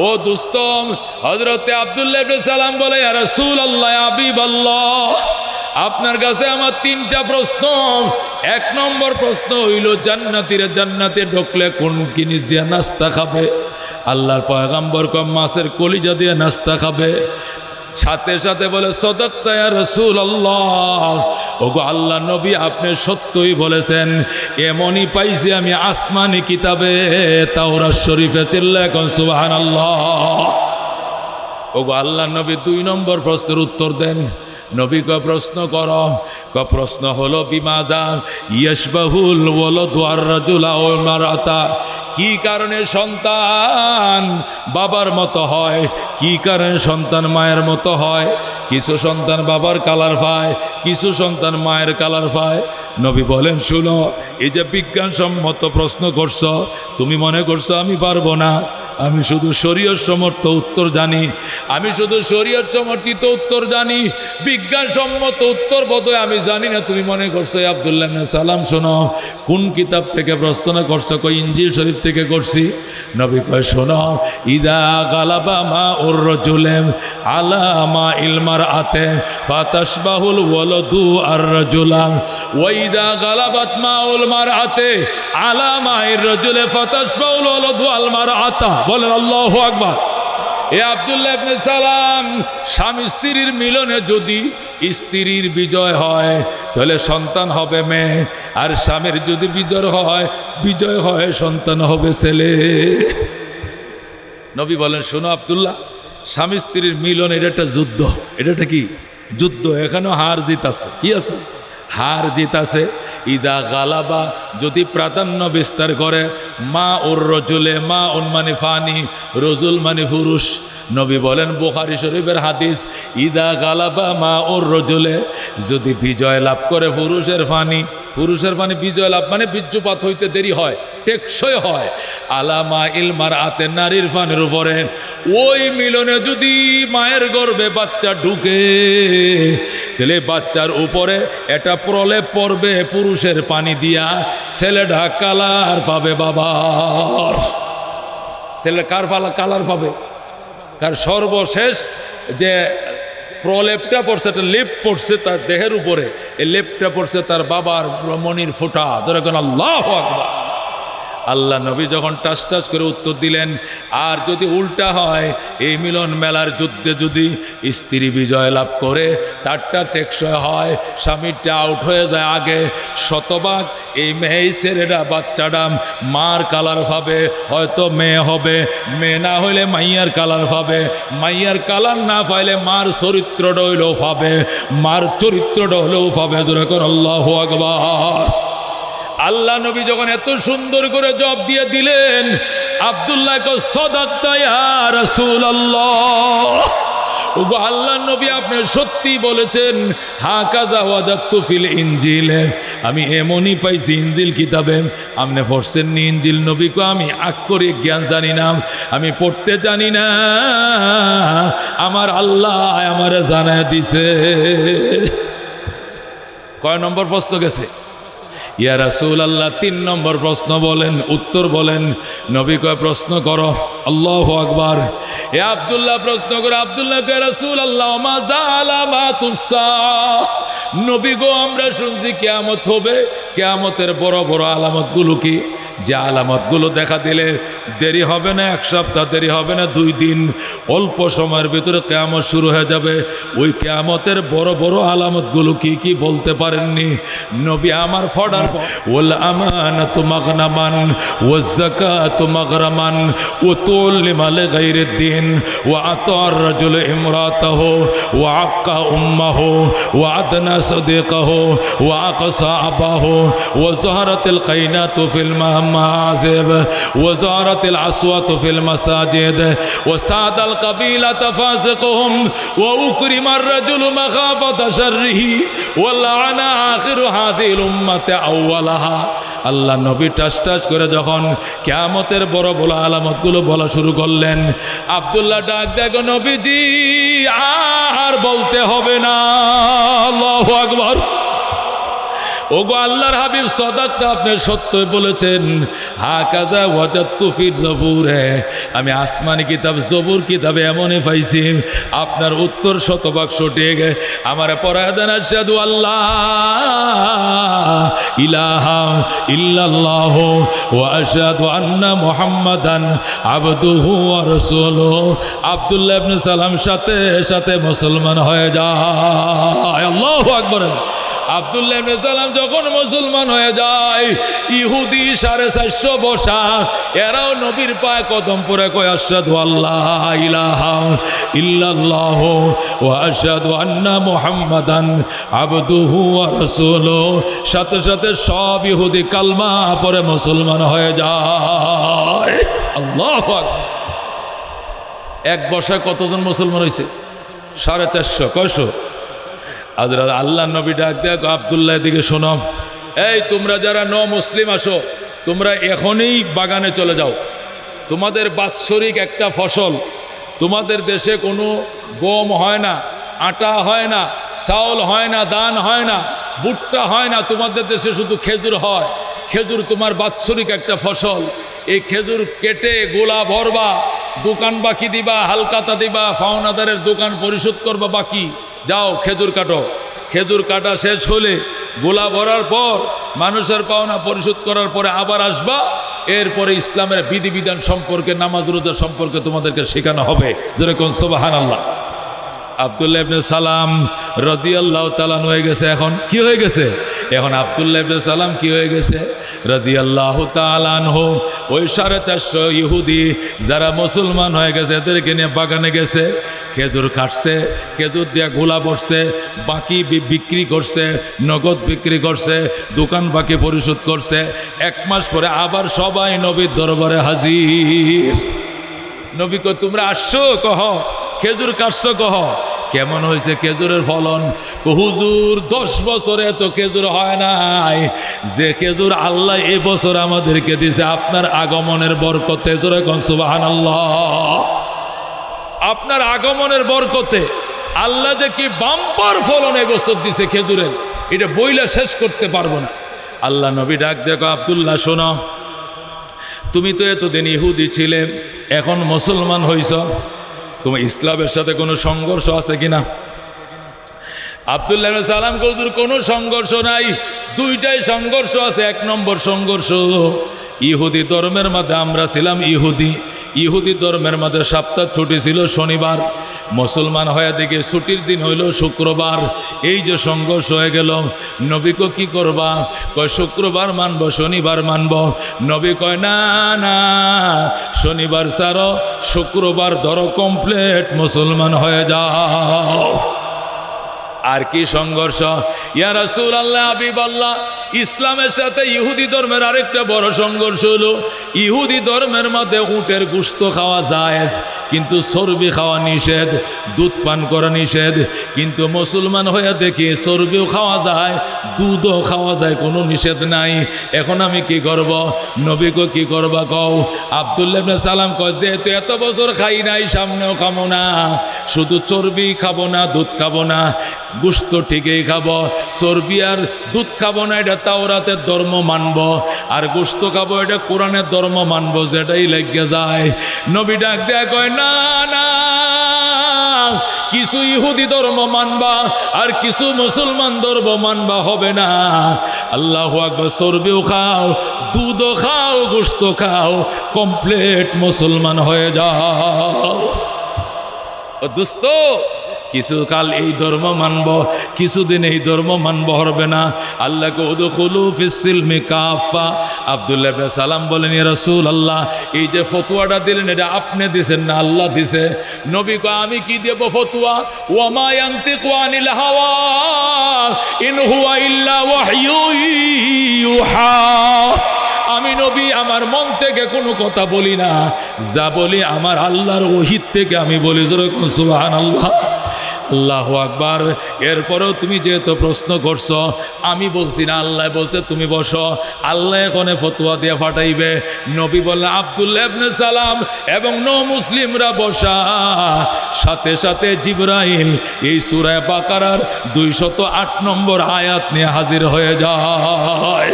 A: ও দুস্তম, হযরতে আব্দুল্লাহ ইবনে সালাম বলে ইয়া রাসূলুল্লাহ, ইয়া হাবিবাল্লাহ, আপনার কাছে আমার 3টা প্রশ্ন। 1 নম্বর প্রশ্ন হইল জান্নাতীরা জান্নাতে ঢুকলে কোন জিনিস দিয়ে নাস্তা খাবে? আল্লাহর পয়গম্বর কয় মাছের কলিজা দিয়ে নাস্তা খাবে। সাথে সাথে বলে সাদাকতা ইয়া রাসূলুল্লাহ, ওগো আল্লাহ নবী আপনি সত্যই বলেছেন, এমনই পাইছি আমি আসমানি কিতাবে তাওরাত শরীফে। চিল্লায় কোন সুবহানাল্লাহ। ওগো আল্লাহ নবী 2 নম্বর প্রশ্নের উত্তর দেন। নবী প্রশ্ন করো। প্রশ্ন হলো বিমাজা ইয়াশবাহুল ওয়ালাদু আর-রাজুলা ওয়াল মারআতা, কি কারণে সন্তান বাবার মতো হয়, কি কারণে সন্তান মায়ের মতো হয়। কিছু সন্তান বাবার কালার পায়, কিছু সন্তান মায়ের কালার পায়। নবী বলেন শুনো, এই যে বিজ্ঞানসম্মত প্রশ্ন করছো, তুমি মনে করছো আমি পারবো না। আমি শুধু শরীয়ত সমর্থ উত্তর জানি, আমি শুধু শরীয়ত সমর্থিত উত্তর জানি, বিজ্ঞানসম্মত উত্তর বোধহয় আমি জানি না। তুমি মনে করছো আব্দুল্লাহ ইবনে সালাম শোনো, কোন কিতাব থেকে প্রশ্ন করছো? কই ইনজিল শরীফ থেকে করছি। নবী কয় শোনো, ইদা গালাবা মা উর রাজুলাম আলা মা ইল মারআতে ফাতাশবাহুল ওয়ালাদু আর-রাজুলা ওয়া ইদা গালাবাত মা উল মারআতে আলা মা ইর রাজুলে ফাতাশবাহুল ওয়ালাদু আল মারআতা। বলেন আল্লাহু আকবার। এ আব্দুল্লাহ ইবনে সালাম, স্বামী স্ত্রীর মিলনে যদি স্ত্রীর বিজয় হয় তাহলে সন্তান হবে মেয়ে, আর স্বামীর যদি বিজয় হয় সন্তান হবে ছেলে। নবী বলেন শোনো আব্দুল্লাহ, স্বামী স্ত্রীর মিলন এটা একটা যুদ্ধ। এটা কি যুদ্ধ? এখানেও হার জিত আছে। কি আছে? হার জিত আছে। ইদা গালাবা, যদি প্রাধান্য বিস্তার করে, মা উর রজুলে, মা উন মানে ফানি, রজুল মানে পুরুষ। নবী বলেন বুখারী শরীফের হাদিস, ইদা গালাবা মা উর রজুলে, যদি বিজয় লাভ করে পুরুষের ফানি বিজয় লাভ মানে বীর্যপাত হইতে দেরি হয়, টেকসই হয়। আলামা ইল মারআতে, নারীর ফানের উপরে। ওই মিলনে যদি মায়ের গর্ভে বাচ্চা ঢুকে, তাহলে বাচ্চার উপরে এটা প্রলেপ পড়বে পুরুষের পানি দিয়া, ছেলেটা কালার পাবে বাবার। ছেলে কার কালার পাবে? কার সর্বশেষ যে প্রলেপটা পড়ছে, একটা লেপ পড়ছে তার দেহের উপরে, এই লেপটা পড়ছে তার বাবার মনির ফোঁটা। ধরে কোন আল্লাহু আকবার। আল্লাহ নবী যখন টাস টাস করে উত্তর দিলেন, আর যদি উল্টা হয়, এই মিলন মেলার যুদ্ধে যদি স্ত্রী বিজয় লাভ করে, তারটা টেকসই হয়, স্বামীরটা আউট হয়ে যায় আগে, শতভাগ এই মেয়ে ছেলেরা বাচ্চাটা মার কালার পাবে, হয়তো মেয়ে হবে, মেয়ে না হইলে মাইয়ার কালার পাবে, মাইয়ার কালার না পাইলে মার চরিত্রটা হইলেও পাবে, মার চরিত্রটা হলেও পাবে। যেরকম আল্লাহু আকবার। আল্লাহ নবী যখন এত সুন্দর করে জবাব দিয়ে দিলেন, আব্দুল্লাহ কো সাদাকতা ইয়া রাসূলুল্লাহ, ওগো আল্লাহ নবী আপনি সত্যি বলেছেন। হাকাযা ওয়াজাদতু ফিল ইনজিল, আমি এমনই পাইছি ইনজিল কিতাবে। আপনি পড়ছেন নি ইনজিল? নবী কো আমি আক্ষরিক জ্ঞান জানি না, আমি পড়তে জানি না, আমার আল্লাহ আমারে জানায় দিছে। কয় নম্বর প্রশ্ন গেছে? ইয়া রাসূলুল্লাহ 3 নম্বর প্রশ্ন বলেন, উত্তর বলেন। নবী কয় প্রশ্ন করো। আল্লাহু আকবার। এ আব্দুল্লাহ প্রশ্ন করে, আব্দুল্লাহ কয় রাসূলুল্লাহ মা যালামাতুসসা, নবী গো আমরা শুনছি কিয়ামত হবে, কিয়ামতের বড় বড় আলামতগুলো কি? যে আলামতগুলো দেখা দিলে দেরি হবে না 1 সপ্তাহ, দেরি হবে না 2 দিন, অল্প সময়ের ভিতরে কিয়ামত শুরু হয়ে যাবে। ওই কিয়ামতের বড় বড় আলামতগুলো কি কি বলতে পারেননি নবী আমার ফডার। ওয়াল আমানাতু মাগনামান ওয়াজ যাকাতু মাগরামান ওয়া তুল্লিমা লিগাইরিদ দিন ওয়া আতার রাজুল ইমরাতাহু ওয়া আক্কা উম্মাহু ওয়া আদনা সাদিকাহু ওয়া আকসা আবাহু ওয়া যাহারাতিল কাইনাতু ফিল মাযিব ওয়া যাহারাতিল আসওয়াতু ফিল মাসাজিদ ওয়া সাদাল কাবিলাতা ফাসিকুহুম ওয়া উকরিমার রাজুলু মাখাফাতা শাররিহি ওয়া লাআনা আখিরু হাযিহিল উম্মাতি আউওয়ালাহা। আল্লাহ নবী টাস টাস করে যখন কিয়ামতের বড় বড় আলামতগুলো বলা শুরু করলেন, আব্দুল্লাহ ডাক দেখো নবীজি আর বলতে হবে না। আল্লাহু আকবার। ওগো আল্লাহর হাবিব সাদাকতা, আপনি সত্যই বলেছেন। হাকাযা ওয়াজাদতু ফি জবুরে, আমি আসমানি কিতাব জবুর কিতাবে এমনই পাইছি আপনার উত্তর শতভাগ সঠিক। আমার পড়ায় দেন আশহাদু আল্লাহ ইলাহা ইল্লাল্লাহ ওয়া আশহাদু আন্না মুহাম্মাদান আবদুহু ওয়া রাসূলুহু। আব্দুল্লাহ ইবনে সালাম সাথে সাথে মুসলমান হয়ে যায়। আল্লাহু আকবার। আব্দুল্লাহ ইবনে সালাম যখন মুসলমান হয়ে যায়, ইহুদি 450 বসা, এরাও নবীর পায়ে কদম পরে কয় আশহাদু আল্লা ইলাহা ইল্লাল্লাহ ওয়া আশহাদু আন্না মুহাম্মাদান আবদুহু ওয়া রাসূলুহু। সাথে সাথে সব ইহুদি কালমা পরে মুসলমান হয়ে যায়। আল্লাহু আকবার। এক বর্ষায় কতজন মুসলমান হয়েছে? 450। কয়শো? হযরত আল্লাহ নবী ডাক দেয়া আব্দুল্লাহ দিকে শোনো, এই তোমরা যারা মুসলিম আসো, তোমরা এখনই বাগানে চলে যাও। তোমাদের বাৎসরিক একটা ফসল, তোমাদের দেশে কোনো গম হয় না, আটা হয় না, চাউল হয় না, ধান হয় না, ভুট্টা হয় না, তোমাদের দেশে শুধু খেজুর হয়। খেজুর তোমার বাৎসরিক একটা ফসল। এই খেজুর কেটে গোলা ভরবা, দোকান বাকি দিবা, হালকাতা দিবা, ফাওনাদারের দোকান পরিশোধ করবা বাকি। যাও খেজুর কাটো। খেজুর কাটা শেষ হলে গোলা ভরার পর মানুষের পাওনা পরিশোধ করার পরে আবার আসবা। এরপরে ইসলামের বিধিবিধান সম্পর্কে, নামাজ রোজা সম্পর্কে তোমাদেরকে শেখানো হবে। যেরকম সুবহানাল্লাহ। আব্দুল্লাহ ইবনে সালাম রাদিয়াল্লাহু তাআলা হয়ে গেছে। এখন কি হয়ে গেছে? এখন আব্দুল্লাহ ইবনে সালাম কি হয়ে গেছে? রাদিয়াল্লাহু তাআলা আনহু ওই 450 ইহুদি যারা মুসলমান হয়ে গেছে এদেরকে নিয়ে বাগানে গেছে, খেজুর কাটছে, খেজুর দিয়ে গোলা বসছে, বাকি বিক্রি করছে, নগদ বিক্রি করছে, দোকান বাকি পরিশোধ করছে। 1 মাস পরে আবার সবাই নবীর দরবারে হাজির। নবী কয় তোমরা আসছো? কহ খেজুর কাটছো? কহ কেমন হয়েছে খেজুরের ফলন? হুজুর 10 বছরে তো খেজুর হয় নাই, যে খেজুর আল্লাহ এবছর আমাদেরকে দিছে আপনার আগমনের বরকতে। জোরে কোন সুবহানাল্লাহ। আপনার আগমনের বরকতে আল্লাহ যে কি বাম্পার ফলন এবছর দিছে খেজুরের, এটা বইলা শেষ করতে পারবো না। আল্লাহ নবী ডাক দেখো, আব্দুল্লাহ শোনো, তুমি তো এতদিন ইহুদি ছিলে, এখন মুসলমান হইছ, তোমার ইসলামের সাথে কোনো সংঘর্ষ আছে কিনা? আব্দুল্লাহ ইবনে সালাম হুজুর কোনো সংঘর্ষ নাই, দুইটাই সংঘর্ষ আছে। 1 নম্বর সংঘর্ষ, ইহুদি ধর্মের মধ্যে আমরা ছিলাম ইহুদি ধর্মের মধ্যে সপ্তাহ ছুটি ছিল শনিবার, মুসলমান হয়ে দেখে ছুটির দিন হইল শুক্রবার। এই যে সংঘর্ষ হয়ে গেল, নবীকে কি করবা? কয় শুক্রবার মানব, শনিবার মানব। নবী কয় না না, শনিবার ছাড়ো, শুক্রবার ধরো, কমপ্লিট মুসলমান হয়ে যাও। আর কি সংঘর্ষ? ইয়া রাসূলুল্লাহ, হাবিবাল্লাহ, ইসলামের সাথে ইহুদি ধর্মের আরেকটা বড় সংঘর্ষ হলো, ইহুদি ধর্মের মধ্যে উটের গোশত খাওয়া জায়েজ, কিন্তু চর্বি খাওয়া নিষেধ, দুধ পান করা নিষেধ। কিন্তু মুসলমান হয়ে দেখি চর্বিও খাওয়া যায়, দুধও খাওয়া যায়, কোনো নিষেধ নাই। এখন আমি কি করব? নবীকে কি করবা কও? আব্দুল্লাহ ইবনে সালাম কয়, যেহেতু এত বছর খাই নাই, সামনেও খাবো না, শুধু চর্বি খাবো না, দুধ খাবো না, গোশত ঠিকই খাবো, চর্বি আর দুধ খাবো না, এটা তাওরাতের ধর্ম মানব, আর গোশত খাবো, এটা কোরআনের ধর্ম মানব, যেটাই লেগে যায়। নবী ডাক দেয়া কয়, না না, কিছু ইহুদি ধর্ম মানবা আর কিছু মুসলমান ধর্ম মানবা, হবে না। আল্লাহু আকবার। চর্বিও খাও, দুধও খাও, গোশত খাও, কমপ্লিট মুসলমান হয়ে যাও। দোস্ত, কিছু কাল এই ধর্ম মানব, কিছুদিন এই ধর্ম মানব, হবে না। আল্লাহকে উদখুলু ফিস সিলমি কাফা। আব্দুল্লাহ ইবনে সালাম বলেন, ইয়া রাসূলুল্লাহ, এই যে ফতোয়াটা দিলেন, এটা আপনি দিছেন না আল্লাহ দিছে? নবী কয়, আমি কি দেব ফতোয়া? ওয়া মা ইয়ানতিকু আনিল হাওয়া ইন হুয়া ইল্লা ওয়াহয়ু ইউহা। আমি নবী আমার মন থেকে কোনো কথা বলি না, যা বলি আমার আল্লাহর ওহীর থেকে আমি বলি। জোরে কোন সুবহানাল্লাহ। আল্লাহু আকবার। এরপরেও তুমি যেহেতু প্রশ্ন করছো, আমি বলছি না, আল্লাহ বলছে তুমি বসো, আল্লাহ এখানে ফতোয়া দিয়ে পাঠাইবে। নবী বললেন, আব্দুল্লাহ ইবনে সালাম এবং মুসলিমরা বসা। সাথে সাথে জিবরাইল এই সূরা বাকারার 208 নম্বর আয়াত নিয়ে হাজির হয়ে যায়।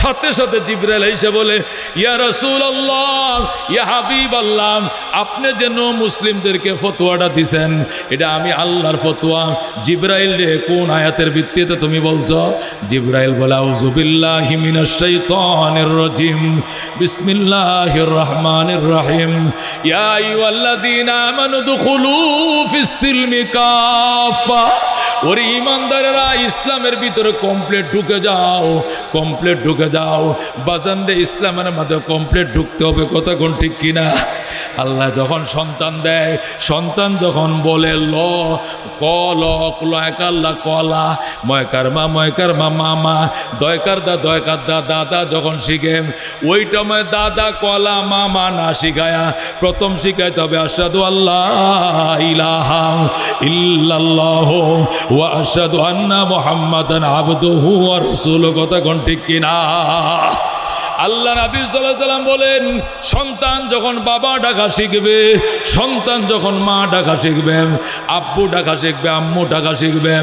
A: সাথে সাথে জিবরাইল এসে বলে, ইয়া রাসূলুল্লাহ, ইয়া হাবিবাল্লাহ, আপনি যে মুসলিমদেরকে ফতোয়াটা দিছেন, এটা আমি আল্লাহর ফতোয়া। জিবরাইল রে, কোন আয়াতের ভিত্তিতে তুমি বলছো? জিবরাইল বলে, আউযু বিল্লাহি মিনাশ শাইতানির রাজিম, বিসমিল্লাহির রহমানির রহিম, ইয়া আইয়ুহাল্লাযীনা আমানু দুখুলু ফিস সিলমি কাফা ওরে ইমানদারেরা ইসলামের ভিতরে কমপ্লিট ঢুকে যাও, কমপ্লিট ঢুকে যাও বাজান রে। ইসলামের মধ্যে কমপ্লিট ঢুকতে হবে, কথা কোন ঠিক কিনা? আল্লাহ যখন সন্তান দেয়, সন্তান যখন বলে ল কল আল্লাহ কলা, ময়কার মা মামা, দয়কার দা দাদা যখন শিখে, ওই সময় দাদা কলা মামা না শিখায়া প্রথম শিখাইতে হবে আশহাদু আল্লাহ ইলাহা ইল্লাল্লাহ ওয়া আশহাদু আন্না মুহাম্মাদান আবদুহু ওয়া রাসূলুহু, কথা কোন ঠিক কিনা? আল্লাহ নবী সাল্লাল্লাহু আলাইহি ওয়াসাল্লাম বলেন, সন্তান যখন বাবা ডাকা শিখবে, সন্তান যখন মা ডাকা শিখবে, আব্বু ডাকা শিখবে, আম্মু ডাকা শিখবে,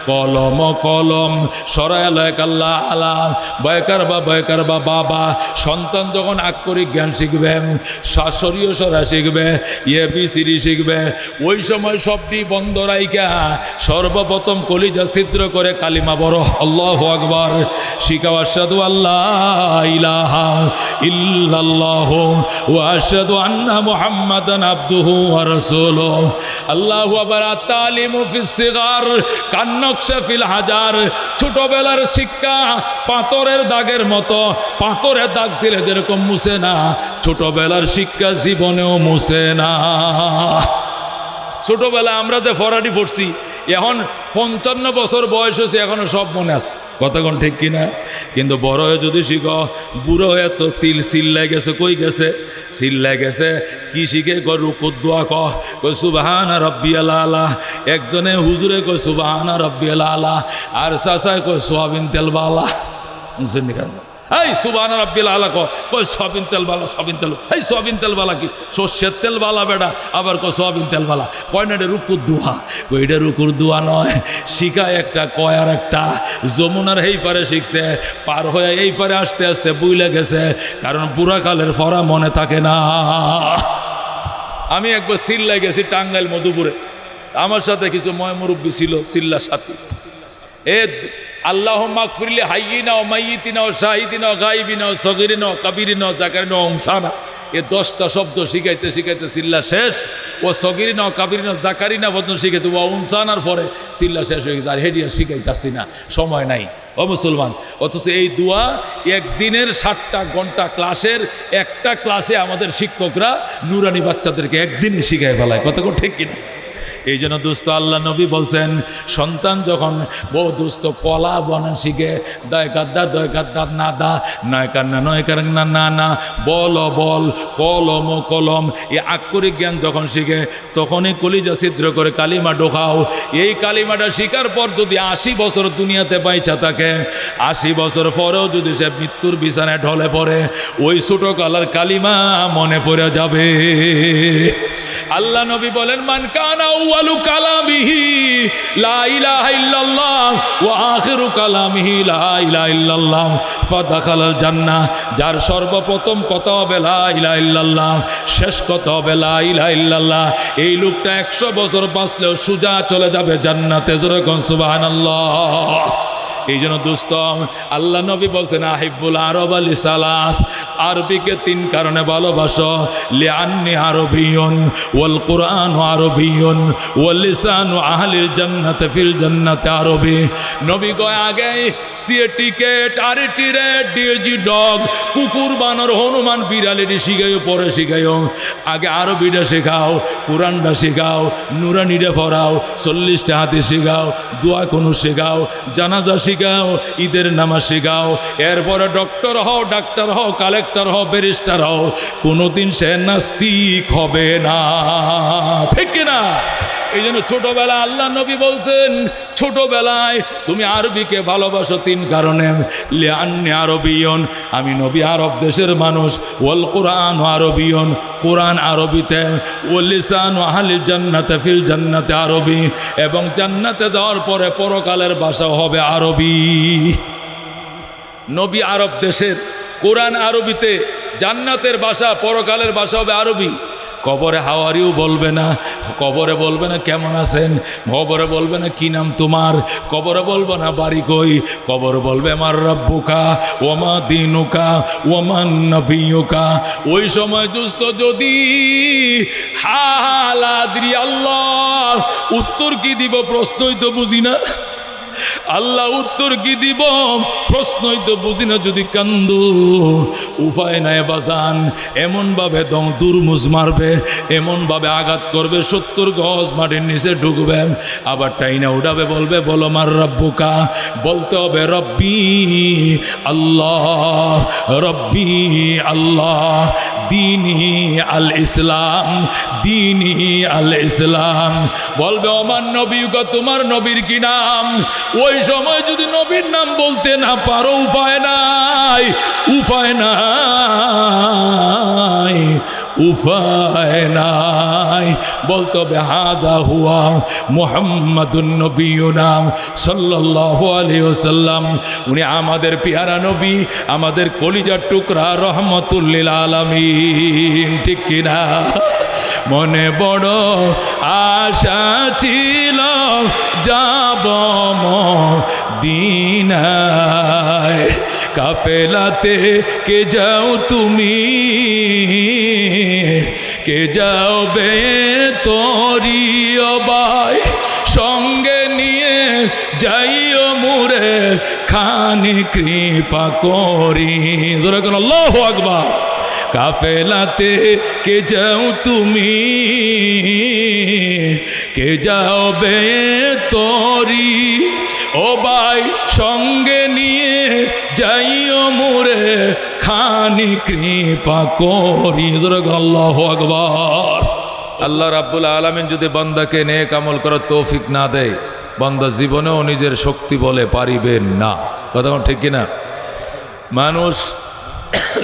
A: কলম কলম সরায়ালয় আল্লাহ আলা বয়কার বা বাবা, সন্তান যখন আক্ষরিক জ্ঞান শিখবে, শাশুড়িও সরা শিখবে, এবিসিডি শিখবে, ওই সময় সবটি বন্ধ রাইখা সর্বপ্রথম কলিজা ছিদ্র করে কালিমা বড় আল্লাহু আকবার শিখাও, আশহাদু আল্লাহ ইলাহা ইল্লাল্লাহু ওয়া আশহাদু আন্না মুহাম্মাদান আবদুহু ওয়া রাসূলুহু। আল্লাহু আকবার। আত-তালিমু ফিস সিগার কান্নকশা ফিল হাজার, ছোটবেলার শিক্ষা পাথরের দাগের মতো, পাথরের দাগ দিলে যেরকম মুছে না, ছোটবেলার শিক্ষা জীবনেও মুছে না। ছোটবেলায় আমরা যে ফরাডি পড়ছি, এখন 55 বছর বয়স হয়েছে, এখনো সব মনে আছে, কথা কোন ঠিক কিনা? কিন্তু বড় হয়ে যদি শিখো, বুড়ো হয়ে তো তিল সিল্লাই গেছে, কই গেছে? সিল্লাই গেছে। কি শিখে? কয় রুকুদ দোয়া কয় সুবহানা রাব্বিয়াল আলা, একজনে হুজুরে কয় সুবহানা রাব্বিয়াল আলা, আর চাচায় কয় সোয়াবিন তেল বালা। বুঝছেন নি? কারণ এই সুবহানা রাব্বিল আলা কয় সয়াবিন তেল বালা, সয়াবিন তেল, এই সয়াবিন তেল বালা কি সর্ষের তেল বালা বেটা, আবার কয় সয়াবিন তেল বালা। কয় না এটা রুকুর দোয়া, কই এটা রুকুর দোয়া নয়, শিখায় একটা কয় আর একটা। যমুনার এই পারে শিখছে, পার হয়ে এই পারে আস্তে আস্তে বুইলে গেছে, কারণ বুড়াকালের ফরা মনে থাকে না। আমি একবার সিল্লাই গেছি টাঙ্গাইল মধুপুরে, আমার সাথে কিছু ময়মুরব্বী ছিল, সিল্লার সাথী। আল্লাহুম্মা গফিরলি হাইয়িনা ওয়া মাইয়িতিনা ওয়া শাহিদিনা ওয়া গায়বিনা ওয়া সগীরিনা ওয়া কাবীরিনা ওয়া যাকারিনা ওয়া উনসানা, এই 10টা শব্দ শিখাইতে শিখাইতে সিল্লা শেষ। ও সগীরিনা ওয়া কাবীরিনা ওয়া যাকারিনা পর্যন্ত শিখাইতে, ও উনসানার পরে সিল্লা শেষ হয়ে গেছে। আর হেডিয়া শিখাইতেছি না, সময় নাই ও মুসলমান। অথচ এই দোয়া একদিনের 7টা ঘন্টা ক্লাসের একটা ক্লাসে আমাদের শিক্ষকরা নুরানি বাচ্চাদেরকে একদিনই শিখাই ফেলায়, কথা কোন ঠিক কিনা? এই জন্য দোস্ত আল্লাহ নবী বলছেন, সন্তান যখন বউ দোস্ত কলা বনা শিখে, দয়কাদ্দার না দা, নয়কার না নয়কার না না না, বল বল, কলম ও কলম, এই আক্ষরিক জ্ঞান যখন শিখে, তখনই কলিজা ছিদ্র করে কালিমা ঢোকাও। এই কালিমাটা শিকার পর যদি 80 বছর দুনিয়াতে বাইচা থাকে, 80 বছর পরেও যদি সে মৃত্যুর বিছানায় ঢলে পড়ে, ওই ছোট কালার কালিমা মনে পড়ে যাবে। আল্লাহ নবী বলেন, মান কানা আউয়ালু কালামিহি লা ইলাহা ইল্লাল্লাহ ওয়া আখিরু কালামিহি লা ইলাহা ইল্লাল্লাহ ফাদাখালাল জান্নাহ, যার সর্বপ্রথম কথা হবে লা ইলাহা ইল্লাল্লাহ, শেষ কথা হবে লা ইলাহা ইল্লাল্লাহ, এই লোকটা 100 বছর বাঁচলেও সোজা চলে যাবে জান্নাতে। জোরে কোন সুবহানাল্লাহ। এই জন্য দোস্ত আল্লাহ নবী বলছেন, আহিব্বুল আরব আলি সালাস, আরবিকে 3 কারণে ভালোবাসো। লিআন্নি আরবিয়ুন ওয়াল কুরআন আরবিয়ুন ওয়াল লিসানু আহলিল জান্নাতি ফিল জান্নাতি আরবি। নবী কয় আগে C A ticket, R T red, D G dog, কুকুর বানর হনুমান বিড়ালের শিখাইও, পরে শিখাইও, আগে আরবিটা শেখাও, কোরআনটা শেখাও, নুরানিরে পড়াও, 40টা হাদিস শেখাও, দোয়া কুনুত শেখাও, জানাজা শিখাও, ঈদের নামাজ শিখাও, এরপরে ডক্টর হও, ডাক্তার হও, কালেক্টর হও, ব্যারিস্টার হও, কোনোদিন সে নাস্তিক হবে না, ঠিক কিনা? এই জন্য ছোটবেলা আল্লাহ নবী বলছেন, ছোটবেলায় তুমি আরবিকে ভালোবাসো 3 কারণে। লিআন্নি আরবিয়ুন, আমি নবী আরব দেশের মানুষ। ওয়াল কুরআন আরবিয়ুন, কোরআন আরবিতে। ওয়াল লিসানু আহলিল জান্নাতি ফিল জান্নাতি আরবি, এবং জান্নাতে যাওয়ার পরে পরকালের ভাষাও হবে আরবি। নবী আরব দেশের, কোরআন আরবিতে, জান্নাতের ভাষা পরকালের ভাষা হবে আরবি। কবরে হাওয়ারিও বলবে না, কবরে বলবে না কেমন আছেন, কবরে বলবে না কি নাম তোমার, কবরে বলবে না বাড়ি কই, কবর বলবে মার রাব্বুকা ওমা দিনুকা ওমান নবিয়ুকা। ওই সময় দুস্থ যদি হালাদ্রি আল্লাহ উত্তর কি দিব প্রশ্নই তো বুঝি না, আল্লাহ উত্তর কি দিব প্রশ্নই তো বুঝি না। যদি কান্দু উপায় নাই বাজান, এমনভাবে দুর্মুজ মারবে, এমনভাবে আঘাত করবে 70 গজ মাটির নিচে ঢুকবে, আবার টাইনা উঠাবে, বলবে বলো মার রব্বুকা, বলতে হবে রব্বি আল্লাহ, রব্বি আল্লাহ, দিনী আল ইসলাম, দিনী আল ইসলাম। বলবে আমার নবী গো, তোমার নবীর কি নাম? ওই সময় যদি নবীর নাম বলতে না পারো, উপায় নাই, উপায় নাই, উপায় নাই, বলতে হবে হাযা হুয়া মুহাম্মাদুন নবিয়ুনা সাল্লাল্লাহু আলাইহি ওয়াসাল্লাম। উনি আমাদের পেয়ারা নবী, আমাদের কলিজার টুকরা, রহমাতুল লিল আলামিন। ঠিক কিনা? মনে বড় আশা ছিল যাব মদিনায়, কাফেলাতে কে যাও তুমি, কে যাও বে তোরি ভাই, সঙ্গে নিয়ে যাইও মুরে খানি কৃপা করি। জোরে কোন আল্লাহু আকবার। কাফেলাতে কে যাও তুমি, কে যাও বে তোরি ও ভাই, সঙ্গে নিয়ে যাইও মুরে খানি কৃপা করি। আল্লাহু আকবার। আল্লাহ রাব্বুল আলামিন যদি বান্দাকে নেক আমল করার তৌফিক না দেয়, বান্দা জীবনেও নিজের শক্তি বলে পারিবেন না। কথা ঠিক কিনা? মানুষ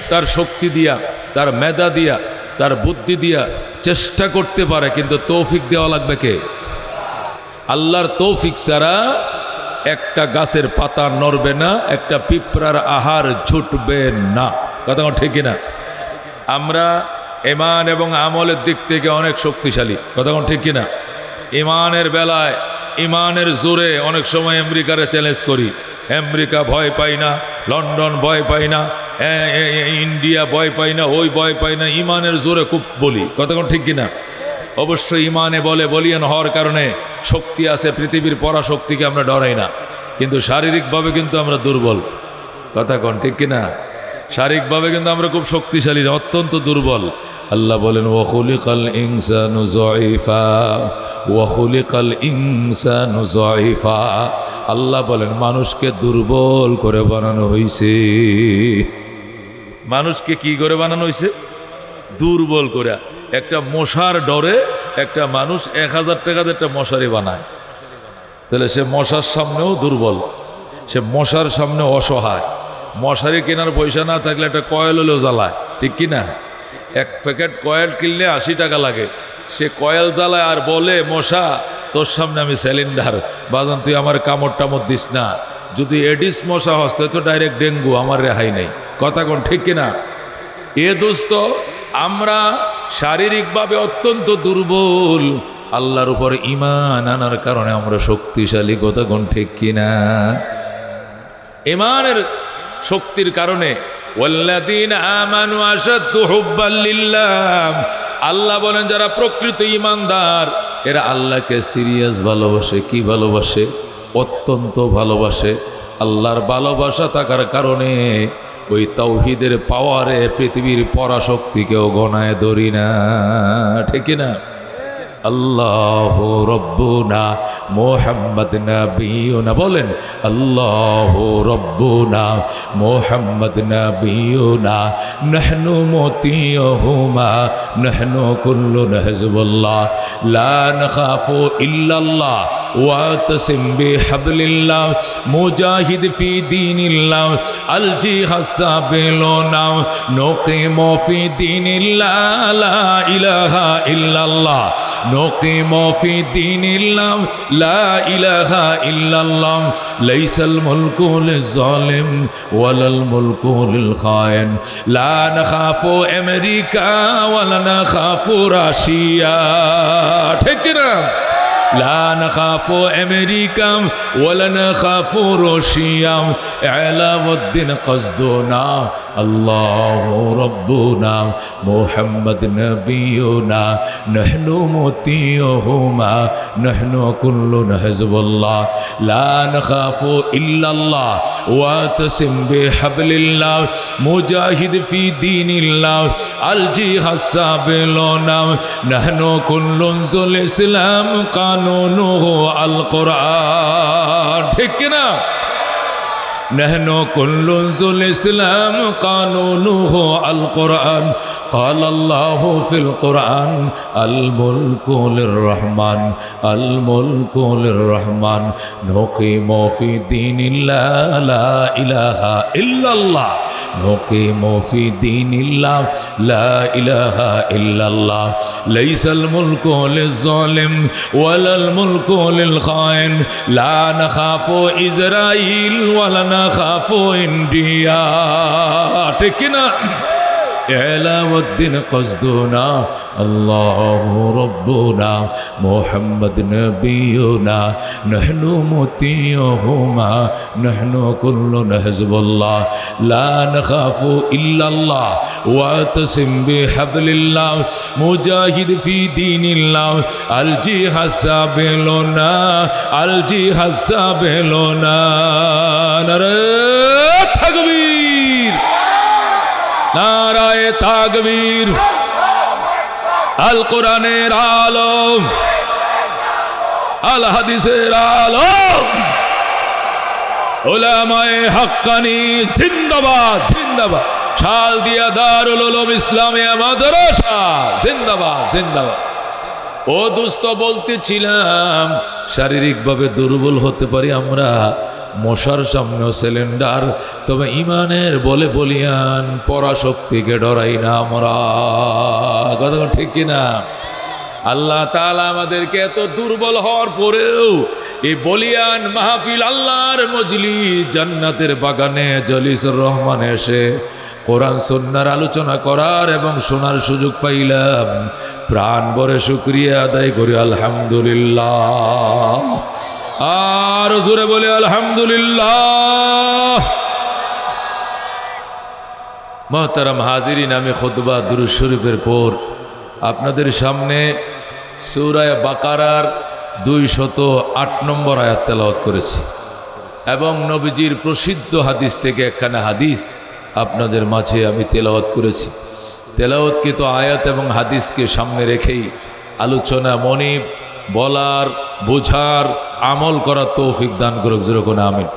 A: তার শক্তি দিয়া, তার মেধা দিয়া, তার বুদ্ধি দিয়া চেষ্টা করতে পারে, কিন্তু তৌফিক দেওয়া লাগবে কে? আল্লাহর তৌফিক ছাড়া একটা গাছের পাতা নড়বে না, একটা পিঁপড়ার আহার ছুটবে না। কথা ঠিক কিনা? আমরা ঈমান এবং আমলের দিক থেকে অনেক শক্তিশালী। কথা ঠিক কিনা? ঈমানের বেলায়, ঈমানের জোরে অনেক সময় আমেরিকারে চ্যালেঞ্জ করি। আমেরিকা ভয় পাই না, লন্ডন ভয় পাই না, ইন্ডিয়া ভয় পাই না, ওই ভয় পাই না, ঈমানের জোরে খুব বলি। কথা ঠিক কিনা? অবশ্যই ঈমানে বলিয়ান হওয়ার কারণে শক্তি আছে, পৃথিবীর পরাশক্তিকে আমরা ডরাই না, কিন্তু শারীরিকভাবে কিন্তু আমরা দুর্বল। কথা ঠিক কিনা? শারীরিকভাবে কিন্তু আমরা খুব শক্তিশালী, অত্যন্ত দুর্বল। আল্লাহ বলেন ওয়া খুলিকাল ইনসানু যায়িফা, ওয়া খুলিকাল ইনসানু যায়িফা। আল্লাহ বলেন মানুষকে দুর্বল করে বানানো হয়েছে। মানুষকে কি করে বানানো হয়েছে? দুর্বল করে। একটা মশার ডরে একটা মানুষ 1000 টাকাতে একটা মশারি বানায়, তাহলে সে মশার সামনেও দুর্বল, সে মশার সামনে অসহায়। মশারি কেনার পয়সা না থাকলে একটা কয়েল হলেও জ্বালায়। ঠিক কিনা? এক প্যাকেট কয়েল কিনলে 80 টাকা লাগে, সে কয়েল জ্বালায় আর বলে মশা তোর সামনে আমি সিলিন্ডার, বাজান তুই আমার কামড় টামড় দিস না। যদি এডিস মশা হস্তে তো ডাইরেক্ট ডেঙ্গু, আমার রেহাই নেই। কথা ঠিক কিনা? এ দোস্ত, আমরা শারীরিকভাবে অত্যন্ত দুর্বল, আল্লাহর উপর ঈমান আনার কারণে আমরা শক্তিশালী। কথা ঠিক কিনা? ঈমানের শক্তির কারণে ওয়াল্লাযীনা আমানু আশাদ্দু হুব্বাল লিল্লাহ। আল্লাহ বলেন যারা প্রকৃত ঈমানদার এরা আল্লাহকে সিরিয়াস ভালোবাসে। কি ভালোবাসে? অত্যন্ত ভালোবাসে। আল্লাহর ভালোবাসা থাকার কারণে ওই তাওহীদের পাওয়ারে পৃথিবীর পরাশক্তিকেও গণায় ধরি না। ঠিক না? আল্লাহু রব্বুনা মুহাম্মদ নবিয়ুনা, বলেন আল্লাহু রব্বুনা মুহাম্মদ নবিয়ুনা নাহনু মুতিয়ুহুমা নাহনু কুল্লুন হিজবুল্লাহ লা নখাফু ইল্লাল্লাহ ওয়া তাসিম বিহাবলিল্লাহ মুজাহিদ ফি দীনিল্লাহ আল জিহাদ সাবিলুনা নুকিমু ফি দীনিল্লাহ লা ইলাহা ইল্লাল্লাহ নুকিমু ফি দীনিল্লাহ লা ইলাহা ইল্লাল্লাহ লাইসাল মুলকু লিজ-জালিম ওয়ালাল মুলকু লিল খায়েন লা নখাফু আমেরিকা ওয়ালা নখাফু রাশিয়া। ঠিক না? لا نخاف أمريكا ولا نخاف روسيا إعلام الدين قصدنا الله ربنا محمد نبينا نحن مطيعهما نحن كلنا حزب الله لا نخاف إلا الله واعتصم بحبل الله مجاهد في دين الله الجهاد سبيلنا نحن كل ذو الإسلام قانونه القرآن ঠিক না نحن كل ذو الإسلام قانونه القرآن قال الله في القرآن الملك للرحمن الملك للرحمن نقيم في دين الله لا إله إلا الله نقيم في دين الله لا إله إلا الله ليس الملك للظالم ولا الملك للخائن لا نخاف إسرائيل ولا نخاف إنديا ঠিক না إعلام الدين قصدنا الله ربنا محمد نبينا نحن مطيعهما نحن كلنا حزب الله لا نخاف إلا الله واعتصم بحبل الله مجاهد في دين الله الجهاد سبيلنا الجهاد سبيلنا نعرة تكبير নারায়ে তাকবীর আল কোরআনের আলো আল হাদিসের আলো উলামায়ে হাক্কানি জিন্দাবাদ জিন্দাবাদ শালদিয়া দারুল উলুম ইসলামিয়া মাদ্রাসা জিন্দাবাদ জিন্দাবাদ ও দোস্ত বলতেছিলাম শারীরিকভাবে দুর্বল হতে পারি আমরা মশার সামনেও সিলিন্ডার তবে ইমানের বলে বলিয়ান পরাশক্তিকে ডরাই না আমরা কথা ঠিক কিনা আল্লাহ তাআলা আমাদেরকে এত দুর্বল হওয়ার পরেও এই বলিয়ান মাহফিল আল্লাহর মজলিস জান্নাতের বাগানে জলিসুর রহমান এসে কোরআন সুন্নাহর আলোচনা করার এবং শোনার সুযোগ পাইলাম প্রাণ ভরে শুকরিয়া আদায় করি আলহামদুলিল্লাহ আর জোরে বলে আলহামদুলিল্লাহ মুহতারাম হাজিরিন আমি খুতবা দুরূদ শরীফের পর আপনাদের সামনে সূরা বাকারার 208 নম্বর আয়াত তেলাওয়াত করেছি এবং নবীজির প্রসিদ্ধ হাদিস থেকে একখানা হাদিস আপনাদের মাঝে আমি তেলাওয়াত করেছি তেলাওয়াতকৃত আয়াত এবং হাদিসকে সামনে রেখেই আলোচনা মনিব বলার বোঝার আমল করার তৌফিক দান করুক যেরকম আমিন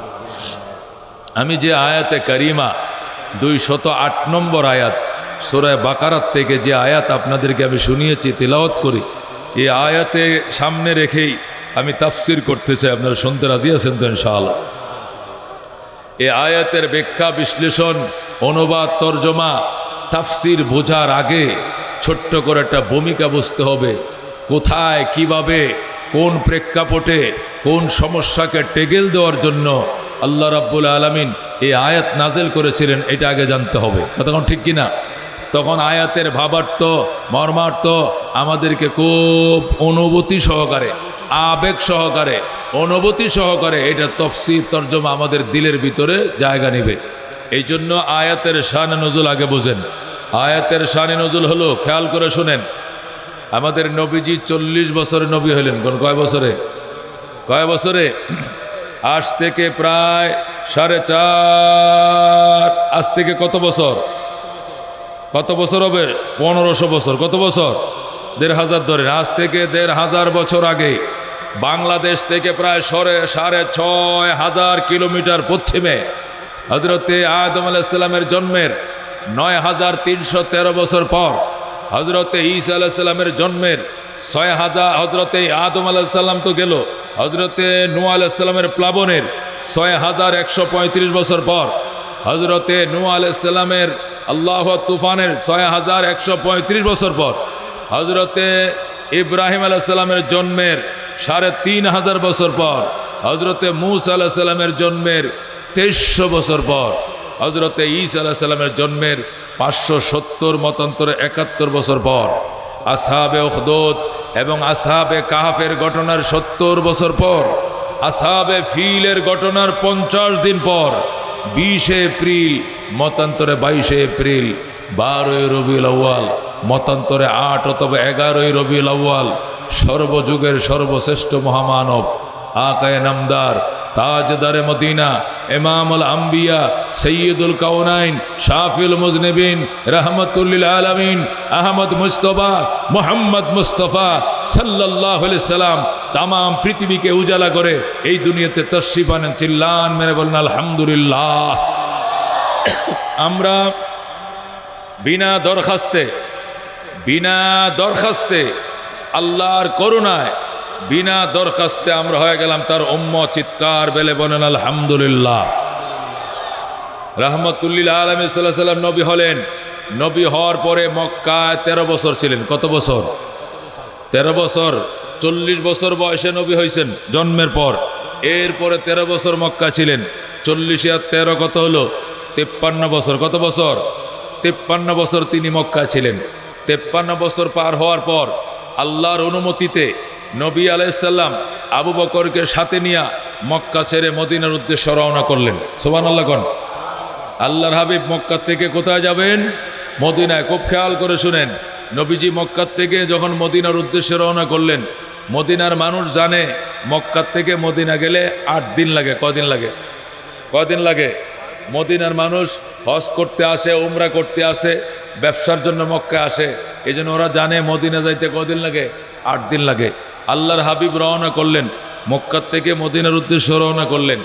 A: আমি যে আয়াতে কারিমা 208 নম্বর আয়াত সূরা বাকারাত থেকে যে আয়াত আপনাদেরকে আমি শুনিয়েছি তেলাওয়াত করি এই আয়াতে সামনে রেখেই আমি তাফসির করতে চাই আপনারা শুনতে রাজি আছেন তো ইনশাআল্লাহ এই আয়াতের ব্যাখ্যা বিশ্লেষণ অনুবাদ তরজমা তাফসির বোঝার আগে ছোট্ট করে একটা ভূমিকা বুঝতে হবে কোথায় কিভাবে কোন প্রেক্ষাপটে কোন সমস্যাকে টেকেল দেওয়ার জন্য আল্লাহ রাব্বুল আলামিন এই আয়াত নাজেল করেছিলেন এটা আগে জানতে হবে কতক্ষণ ঠিক কিনা তখন আয়াতের ভাবার্থ মর্মার্থ আমাদেরকে খুব অনুভূতি সহকারে আবেগ সহকারে অনুভূতি সহকারে এটা তাফসীর তরজমা আমাদের দিলের ভিতরে জায়গা নেবে এই জন্য আয়াতের শান নজুল আগে বোঝেন আয়াতের শান নজুল হলো খেয়াল করে শুনেন আমাদের নবীজি 40 বছরের নবী হলেন কোন কয় বছরে আজ থেকে প্রায় 4.5 আজ থেকে কত বছর হবে 1500 বছর কত বছর 1500 ধরে আজ থেকে 1500 বছর আগে বাংলাদেশ থেকে প্রায় 6500 কিলোমিটার পশ্চিমে হযরতে আদম আলাইহিস সালামের জন্মের 9313 বছর পর হযরতে ঈসা আলাইহিস সালামের জন্মের 6000 হযরতে আদম আলাইহিস সালাম তো গেল হযরতে নূহ আলাইহিস সালামের প্লাবনের 6135 বছর পর হযরতে নূহ আলাইহিস সালামের আল্লাহ তুফানের 6135 বছর পর হযরতে ইব্রাহিম আলাইহিস সালামের জন্মের 3500 বছর পর হযরতে মূসা আলাইহিস সালামের জন্মের 2300 বছর পর হযরতে ঈসা আলাইহিস সালামের জন্মের 570 মতান্তরে 71 বছর পর আসহাবে উখদুদ এবং আসহাবে কাহাফের ঘটনার ৭০ বছর পর, আসহাবে ফিলের ঘটনার 50 দিন পর, 20 এপ্রিল, মতান্তরে 22 এপ্রিল, 12 রবিউল আউয়াল, মতান্তরে 8 অথবা 11 রবিউল আউয়াল, সর্বযুগের সর্বশ্রেষ্ঠ মহামানব, আকায়ে নামদার, তাজদারে মদিনা, ইমামুল আম্বিয়া, সৈয়দুল কাউনাইন, শাফিউল মুজনিবিন, রাহমাতুল আলামিন, আহমদ মুস্তফা, মোহাম্মদ মুস্তফা সাল্লাল্লাহু আলাইহি সাল্লাম তাম পৃথিবীকে উজালা করে এই দুনিয়াতে তশরিফ আনেন। চিল্লান মেরে বলেন আলহামদুলিল্লাহ। আমরা বিনা দরখাস্তে আল্লাহর করুণায় বিনা দরখাস্তে আমরা হয়ে গেলাম তার উম্মত। চিৎকার বেলে বলেন আলহামদুলিল্লাহ। রাহমাতুল্লিল আলামিন সাল্লাল্লাহু আলাইহি ওয়াসাল্লাম নবী হলেন। নবী হওয়ার পরে মক্কায় 13 বছর ছিলেন। কত বছর? 13 বছর। 40 বছর বয়সে নবী হয়েছেন জন্মের পর। এরপরে 13 বছর মক্কা ছিলেন। 40 আর 13 কত হলো? 53 বছর। কত বছর? 53 বছর তিনি মক্কা ছিলেন। 53 বছর পার হওয়ার পর আল্লাহর অনুমতিতে নবী আলাইহিস সালাম আবু বকরকে সাথে নিয়ে মক্কা ছেড়ে মদিনার উদ্দেশ্যে রওনা করলেন। সুবহানাল্লাহ কোন। আল্লাহর হাবিব মক্কা থেকে কোথায় যাবেন? মদিনায়। খুব খেয়াল করে শুনেন, নবীজি মক্কা থেকে যখন মদিনার উদ্দেশ্যে রওনা করলেন, মদিনার মানুষ জানে মক্কা থেকে মদিনা গেলে 8 দিন লাগে। কদিন লাগে? কদিন লাগে? মদিনার মানুষ হজ করতে আসে, উমরা করতে আসে, ব্যবসার জন্য মক্কায় আসে। এই জন্য ওরা জানে মদিনা যাইতে কদিন লাগে? 8 দিন লাগে। আল্লাহর হাবিব রওনা করলেন, মক্কা থেকে মদিনার উদ্দেশ্যে রওনা করলেন।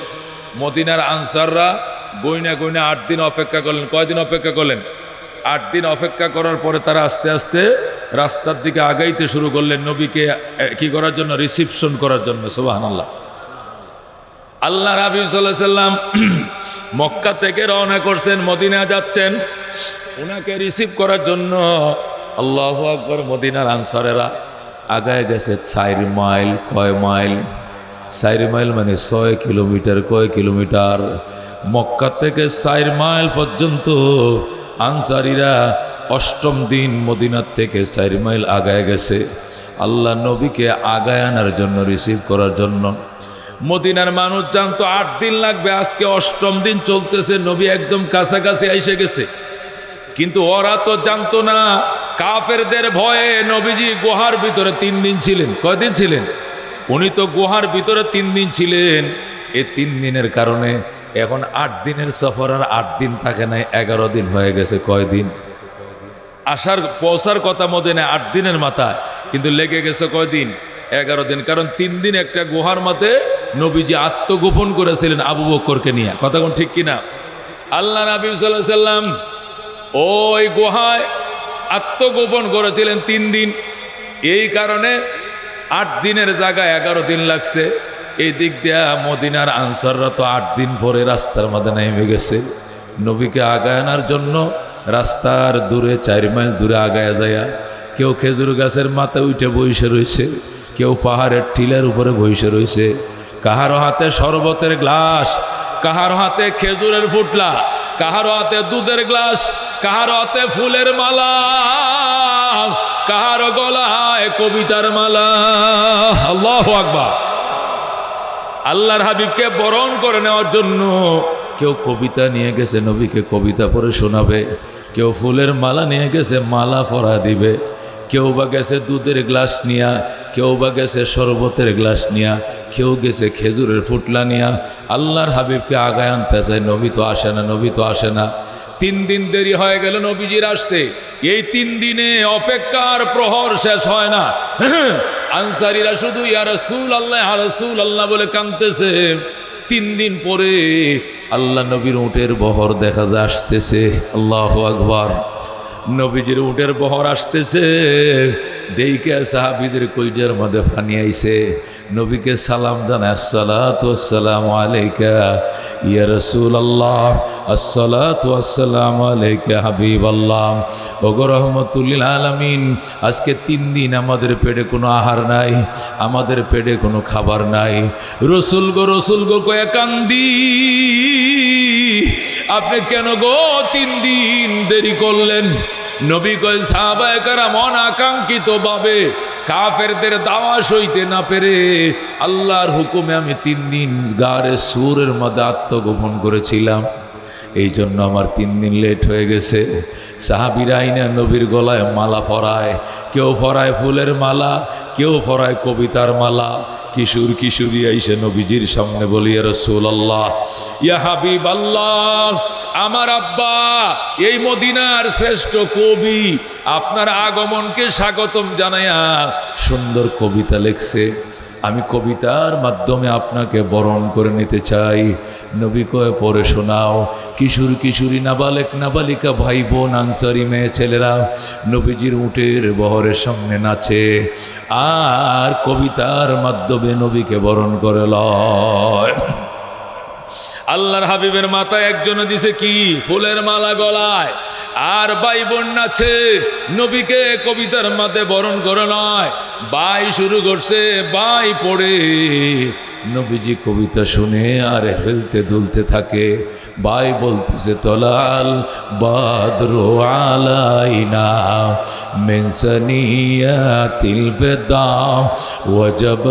A: মদিনার আনসাররা গইনা 8 দিন অপেক্ষা করলেন। কয়দিন অপেক্ষা করলেন? 8 দিন অপেক্ষা করার পরে তারা আস্তে আস্তে রাস্তার দিকে আগাইতে শুরু করলেন, নবীকে কি করার জন্য? রিসিপশন করার জন্য। সুবহানাল্লাহ। আল্লাহর হাবিব সাল্লাল্লাহু আলাইহি সাল্লাম মক্কা থেকে রওনা করছেন, মদিনা যাচ্ছেন ওনাকে রিসিভ করার জন্য। আল্লাহু আকবার। মদিনার আনসারেরা আগায় গেছে 4 মাইল। কয় মাইল? 4 মাইল মানে 6 কিলোমিটার। কয় কিলোমিটার? মক্কা থেকে 4 মাইল পর্যন্ত আনসারীরা 8ম দিন মদিনার থেকে 4 মাইল আগায় গেছে আল্লাহ নবীকে আগায় আনার জন্য, রিসিভ করার জন্য। মদিনার মানুষ জানতো 8 দিন লাগবে, আজকে 8ম দিন চলতেছে, নবী একদম কাছাকাছি এসে গেছে। কিন্তু ওরা তো জানতো না, কাফেরদের ভয়ে নবীজি গুহার ভিতরে 3 দিন ছিলেন। কয়দিন ছিলেন? উনি তো গুহার ভিতরে 3 দিন ছিলেন। এই 3 দিনের কারণে এখন 8 দিনের সফর আর 8 দিন থাকে নাই, 11 দিন হয়ে গেছে। কয়দিন? পৌঁছার কথা মদিনায় 8 দিনের মাথায়, কিন্তু লেগে গেছে কয়দিন? 11 দিন। কারণ 3 দিন একটা গুহার মধ্যে নবীজি আত্মগোপন করেছিলেন আবু বকরকে নিয়ে। কথা কোন ঠিক কিনা? আল্লাহ নবী সাল্লাল্লাহু আলাইহি সাল্লাম ওই গুহায় আত্মগোপন করেছিলেন 3 দিন। এই কারণে 8 দিনের জায়গায় 11 দিন লাগছে। এই দিক দিয়া মদিনার আনসাররা তো 8 দিন পরে রাস্তার মধ্যে নেমে গেছে নবীকে আগায় আনার জন্য। রাস্তার দূরে 4 মাইল দূরে আগায় যায়, কেউ খেজুর গাছের মাথায় উঠে বসে রয়েছে, কেউ পাহাড়ের টিলার উপরে বসে রয়েছে। কাহারো হাতে শরবতের গ্লাস, কাহারো হাতে খেজুরের ফুটলা, কাহারো হাতে দুধের গ্লাস, কাহারো হাতে ফুলের মালা, কাহারো গলায় কবিতার মালা। আল্লাহু আকবার। আল্লাহর হাবিবকে বরণ করে নেওয়ার জন্য কেউ কবিতা নিয়ে গেছে, নবীকে কবিতা পড়ে শোনাবে। কেউ ফুলের মালা নিয়ে গেছে, মালা পরা দিবে। কেউ বা গেছে দুধের গ্লাস নিয়া, কেউ বা গেছে শরবতের গ্লাস নিয়া, কেউ গেছে খেজুরের ফুটলা নিয়া। আল্লাহর হাবিবকে আগায় আনতে চায়, নবী তো আসে না, নবী তো আসে না। 3 দিন দেরি হয়ে গেল নবীজির আসতে। এই 3 দিনে অপেক্ষার প্রহর শেষ হয় না। আনসারীরা শুধু ইয়া রাসূলুল্লাহ, ইয়া রাসূলুল্লাহ বলে কাঁদতেছে। 3 দিন পরে আল্লাহ নবীর উটের বহর দেখা যায় আসতেছে। আল্লাহু আকবার। নবীজির উটের বহর আসতেছে দেখে সাহাবীদের কলজার মধ্যে পানি আইছে। নবীকে সালাম জানায়, আসসালাতু ওয়াসসালামু আলাইকা ইয়া রাসূলুল্লাহ, আসসালাতু ওয়াসসালামু আলাইকা হাবিবাল্লাহ। ওগো রাহমাতুল লিল আলামিন, আজকে 3 দিন আমাদের পেটে কোনো আহার নাই, আমাদের পেটে কোনো খাবার নাই। রসুল গো কয়ে কান্দি, আপনি কেন গো 3 দিন দেরি করলেন? নবী কয়, সাহাবায়ে কেরাম অনাকাঙ্ক্ষিত ভাবে কাফেরদের দাওয়া সইতে না পেরে আল্লাহর হুকুমে আমি 3 দিন গারে সুরের মধ্যে আত্মগোপন করেছিলাম। এই জন্য আমার 3 দিন লেট হয়ে গেছে। সাহাবীরা আইনা নবীর গলায় মালা পরায়, কেউ পরায় ফুলের মালা, কেউ পরায় কবিতার মালা। কিশোর কিশোরী আইসে নবীজির সামনে বলি, ইয়া রাসূলুল্লাহ, ইয়া হাবিবাল্লাহ, আমার আব্বা এই মদিনার শ্রেষ্ঠ কবি, আপনার আগমনকে স্বাগতম জানায়া সুন্দর কবিতা লিখছে। আমি কবিতার মাধ্যমে আপনাকে বরণ করে নিতে চাই। নবী কয়ে পড়ে শোনাও। কিশোর কিশোরী, নাবালেক নাবালিকা, ভাই বোন, আনসারি মেয়ে ছেলেরা নবীজির উটের বহরের সামনে নাচে আর কবিতার মাধ্যমে নবীকে বরণ করে লয়। আল্লাহর হাবিবের মাথায় একজনে দিছে কি ফুলের মালা গলায়, আর ভাই বোন নাচে নবীকে কবিতার মাঝে বরণ করে নয়। ভাই শুরু করছে, ভাই পড়ে, নবীজি কবিতা শুনে আর হেলতে দুলতে থাকে। ভাই বলতেছে, তলাল বাদরু আলাইনা মিন সানিয়াতিল বিদা ওয়াজাব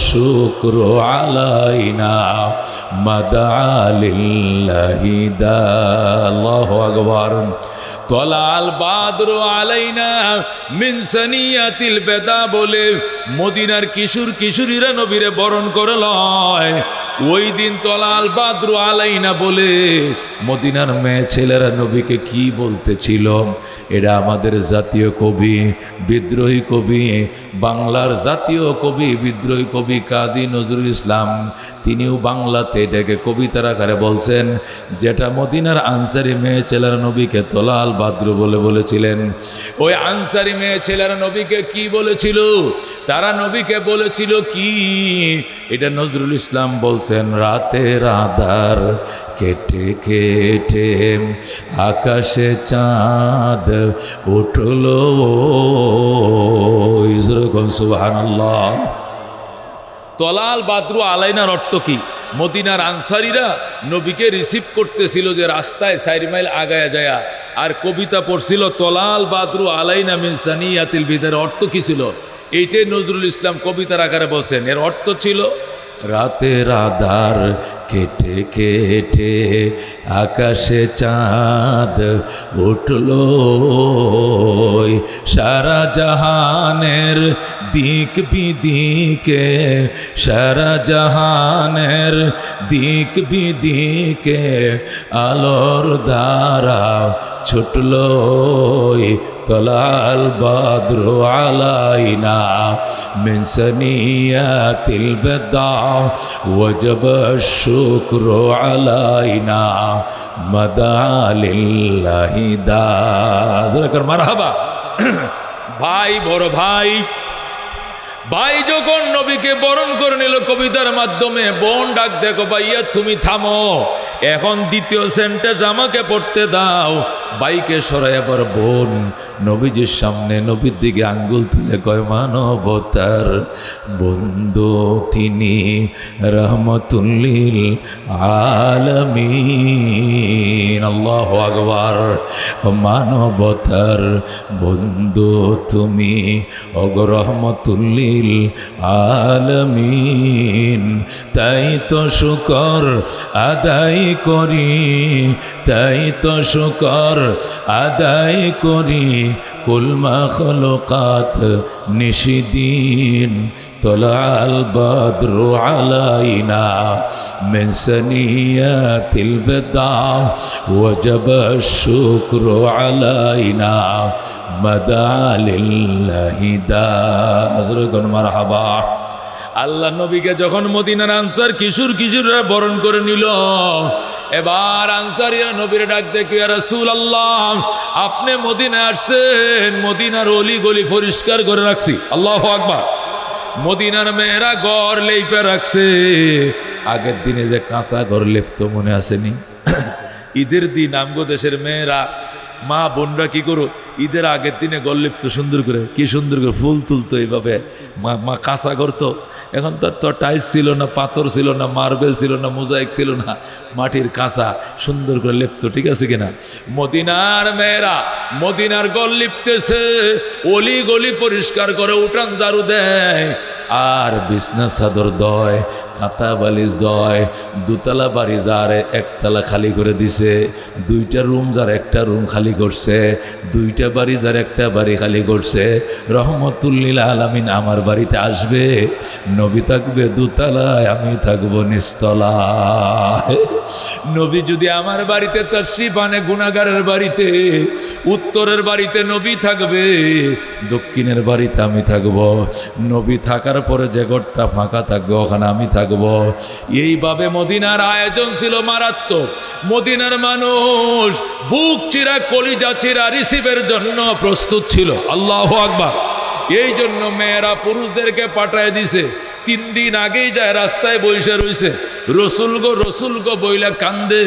A: শুকরু আলাইনা মাদা লিল্লাহি দা। আল্লাহু আকবার। তলাল বাদরু আলাইনা মিন সানিয়াতিল বিদা বলে মদিনার কিশোর কিশোরীরা নবীরে বরণ করে লয়। ওই দিন তলাল বাদরু আলাইনা বলে মদিনার মেয়ে ছেলেরা নবীকে কি বলতেছিল। এটা আমাদের জাতীয় কবি, বিদ্রোহী কবি, বাংলার জাতীয় কবি, বিদ্রোহী কবি কাজী নজরুল ইসলাম, তিনিও বাংলাতে এটাকে কবিতার আকারে বলছেন, যেটা মদিনার আনসারি মেয়ে ছেলেরা নবীকে তলাল বাদরু বলে বলেছিলেন। ওই আনসারি মেয়ে ছেলেরা নবীকে কি বলেছিল? তারা নবীকে বলেছিল কি? এটা নজরুল ইসলাম বলছেন, রাতের আধার কেটে কেটে আকাশে চাঁদ উঠলো। সুবহানাল্লাহ। তলাল বাদরু আলাইনার অর্থ কি? মদিনার আনসারীরা নবীকে রিসিভ করতেছিল যে রাস্তায় 4 মাইল আগায়া যায়া, আর কবিতা পড়ছিল তলাল বাদরু আলাইনা মিন সানিয়াতিল বিদার। অর্থ কি ছিল? এইটাই নজরুল ইসলাম কবিতার আকারে বলছেন। এর অর্থ ছিল, রাতের আধার কেটে কেটে আকাশে চাঁদ উঠলো, সারা জাহানের দিক বিদিকে, সারা জাহানের দিক বিদিকে আলোর ধারা ছুটলো। তলাল বাদরু আলাইনা মিন সানিয়াতিল বিদা ওয়াজাব শুকরু আলাইনা মাদা লিল্লাহি দা। মারহাবা। ভাই, বড় ভাই, ভাই যখন নবীকে বরণ করে নিল কবিতার মাধ্যমে, বোন ডাক দেখো, ভাইয়া তুমি থামো, এখন দ্বিতীয় সেন্টেন্স আমাকে পড়তে দাও। বাইকে সরাই আবার বোন নবীজির সামনে নবীর দিকে আঙ্গুল তুলে কয়, মানবতার বন্ধু তিনি, রহমতুল্লিল আলামিন। আল্লাহু আকবার। মানবতার বন্ধু তুমি, ওগো রহমতুল্লিল আলামিন। তাই তো শুকর আদায় করি, তাই তো শুকর আদায় করি, কুল মাখলুকাত নিশিদিন। তলাল বাদরু আলাইনা মিন সানিয়াতিল বিদা ওয়াজাব শুকরু আলাইনা মাদা লিল্লাহি দা। মারহাবা। আল্লাহ নবীকে যখন মদিনার আনসার কিশোর কিশোররা বরণ করে নিল, এবার আনসারীরা নবীর ডাক দেখে, ইয়া রাসূলুল্লাহ, আপনি মদিনায় আসছেন, মদিনার অলি গলি পরিষ্কার করে রাখছি। আল্লাহু আকবার। মদিনার মেয়েরা ঘর লেপে রাখছে। আগের দিনে যে কাঁচা ঘর লেপতো মনে আসেনি? ঈদের দিন আমগো দেশের মেয়েরা মা বোনরা কি করো, ঈদের আগের দিনে ঘর লিপতো সুন্দর করে, কি সুন্দর করে ফুল তুলতো এইভাবে। মা কাঁচা করতো। এখন তো টাইলস ছিল না, পাথর ছিল না, মার্বেল ছিল না, মোজাইক ছিল না, মাটির কাঁচা সুন্দর করে লিপতো, ঠিক আছে কিনা? মদিনার মেয়েরা মদিনার ঘর লিপতেছে, অলি গলি পরিষ্কার করে, উঠান ঝাড়ু দেয়, আর বিছনা চাদর দয়, কাঁথা বালিশ দয়। দুতলা বাড়ি যার একতলা খালি করে দিছে, দুইটা রুম যার একটা রুম খালি করছে, দুইটা বাড়ি যার একটা বাড়ি খালি করছে। রহমতুল্লিল আলামিন আমার বাড়িতে আসবে, নবী থাকবে দুতলায়, আমি থাকবো নিচতলায়। নবী যদি আমার বাড়িতে তাশরীফ আনে, গুনাহগারের বাড়িতে, উত্তরের বাড়িতে নবী থাকবে, দক্ষিণের বাড়িতে আমি থাকবো। নবী থাকার পরে যে ঘরটা ফাঁকা থাকবে ওখানে আমি থাকবো। এইভাবে মদিনার আয়োজন ছিল মারাত্মক। মদিনার মানুষ বুক চিরা কলিজা চিরা রিসিভের জন্য প্রস্তুত ছিল। আল্লাহু আকবার। এই জন্য মেয়েরা পুরুষদেরকে পাঠায় দিছে। 3 দিন আগেই যায় রাস্তায় বইসা রইছে, রসুল গো বইলা কান্দে,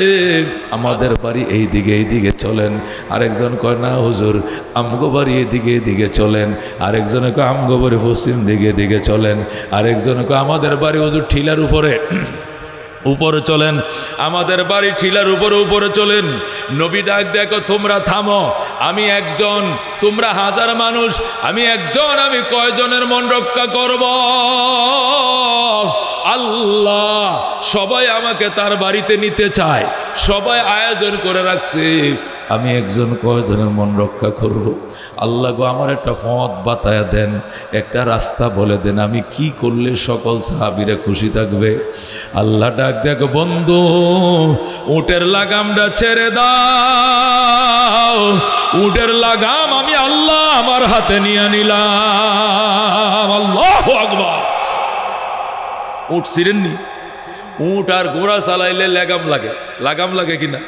A: আমাদের বাড়ি এইদিকে চলেন। আরেকজন কয় না হুজুর আমগো বাড়ি এদিকে চলেন। আরেকজনে কয় আমগো বাড়ি পশ্চিম দিকে চলেন। আরেকজনে কয় আমাদের বাড়ি হুজুর ঠিলার উপরে চলেন, আমাদের বাড়ি ঠিলার উপরে চলেন। নবী ডাক দেখো, তোমরা থামো, আমি একজন, তোমরা হাজার মানুষ, আমি একজন, আমি কয়জনের মন রক্ষা করব? আল্লাহ সবাই আমাকে তার বাড়িতে নিতে চায়, সবাই আয়োজন করে রাখছে, আমি একজন কয়জনের মন রক্ষা করব? আল্লাহ গো আমার একটা পথ বাতায়া দেন, একটা রাস্তা বলে দেন, আমি কি করলে সকল সাহাবীরা খুশি থাকবে? আল্লাহ ডাক দেখো, বন্ধু উটের লাগামটা ছেড়ে দাও, উটের লাগাম আমি আল্লাহ আমার হাতে নিয়ে নিলাম। আল্লাহু আকবার। উট ছিঁড়েননি? উট আর ঘোড়া চালাইলে লাগাম লাগে কিনা?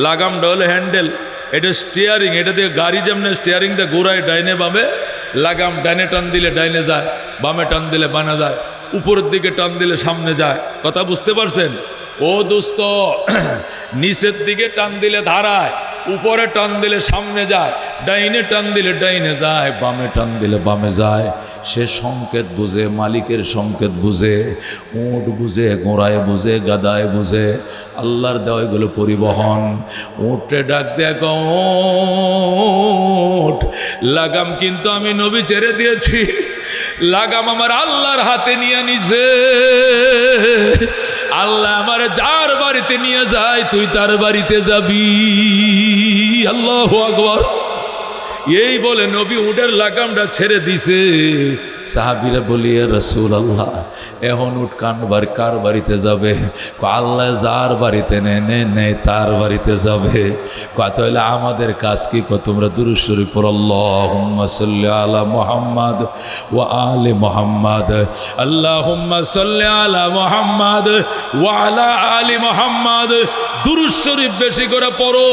A: লাগামটা হলো হ্যান্ডেল, এটা স্টিয়ারিং, এটা দিয়ে গাড়ি যেমন স্টিয়ারিং দিয়ে ঘোরায় ডাইনে বামে, লাগাম ডাইনে টান দিলে ডাইনে যায়, বামে টান দিলে বামে যায়, উপরের দিকে টান দিলে সামনে যায়। কথা বুঝতে পারছেন? ও দোস্ত, নিচের দিকে টান দিলে ধারায়, উপরে টান দিলে সামনে যায়, ডাইনে টান দিলে ডাইনে যায়, বামে টান দিলে বামে যায়। সে সংকেত বুঝে, মালিকের সংকেত বুঝে, উট বুঝে, ঘোড়ায় বুঝে, গাদায় বুঝে। আল্লাহর দেওয়া এগুলো পরিবহন। উটে ডাক দেখ, উট লাগাম কিন্তু আমি নবী ছেড়ে দিয়েছি, লাগাম আমার আল্লাহর হাতে নিয়ে নিছে। আল্লাহ আমার যার বাড়িতে নিয়ে যায় তুই তার বাড়িতে যাবি। আল্লাহু আকবার। এই বলে নবী উটের লাগামটা ছেড়ে দিছে। সাহাবীরা বলি, ইয়া রাসূলুল্লাহ এখন উট কার বাড়িতে যাবে? আল্লাহ যার বাড়িতে নেয় তার বাড়িতে যাবে। কথা হইলে আমাদের কাজ কি? তোমরা দুরূদ শরীফ পড়ো, আল্লাহুম্মা সাল্লি আলা মুহাম্মাদ ওয়া আলি মুহাম্মাদ, আল্লাহুম্মা সাল্লি আলা মুহাম্মাদ ওয়া আলা আলি মুহাম্মাদ। দুরূদ শরীফ বেশি করে পড়ো।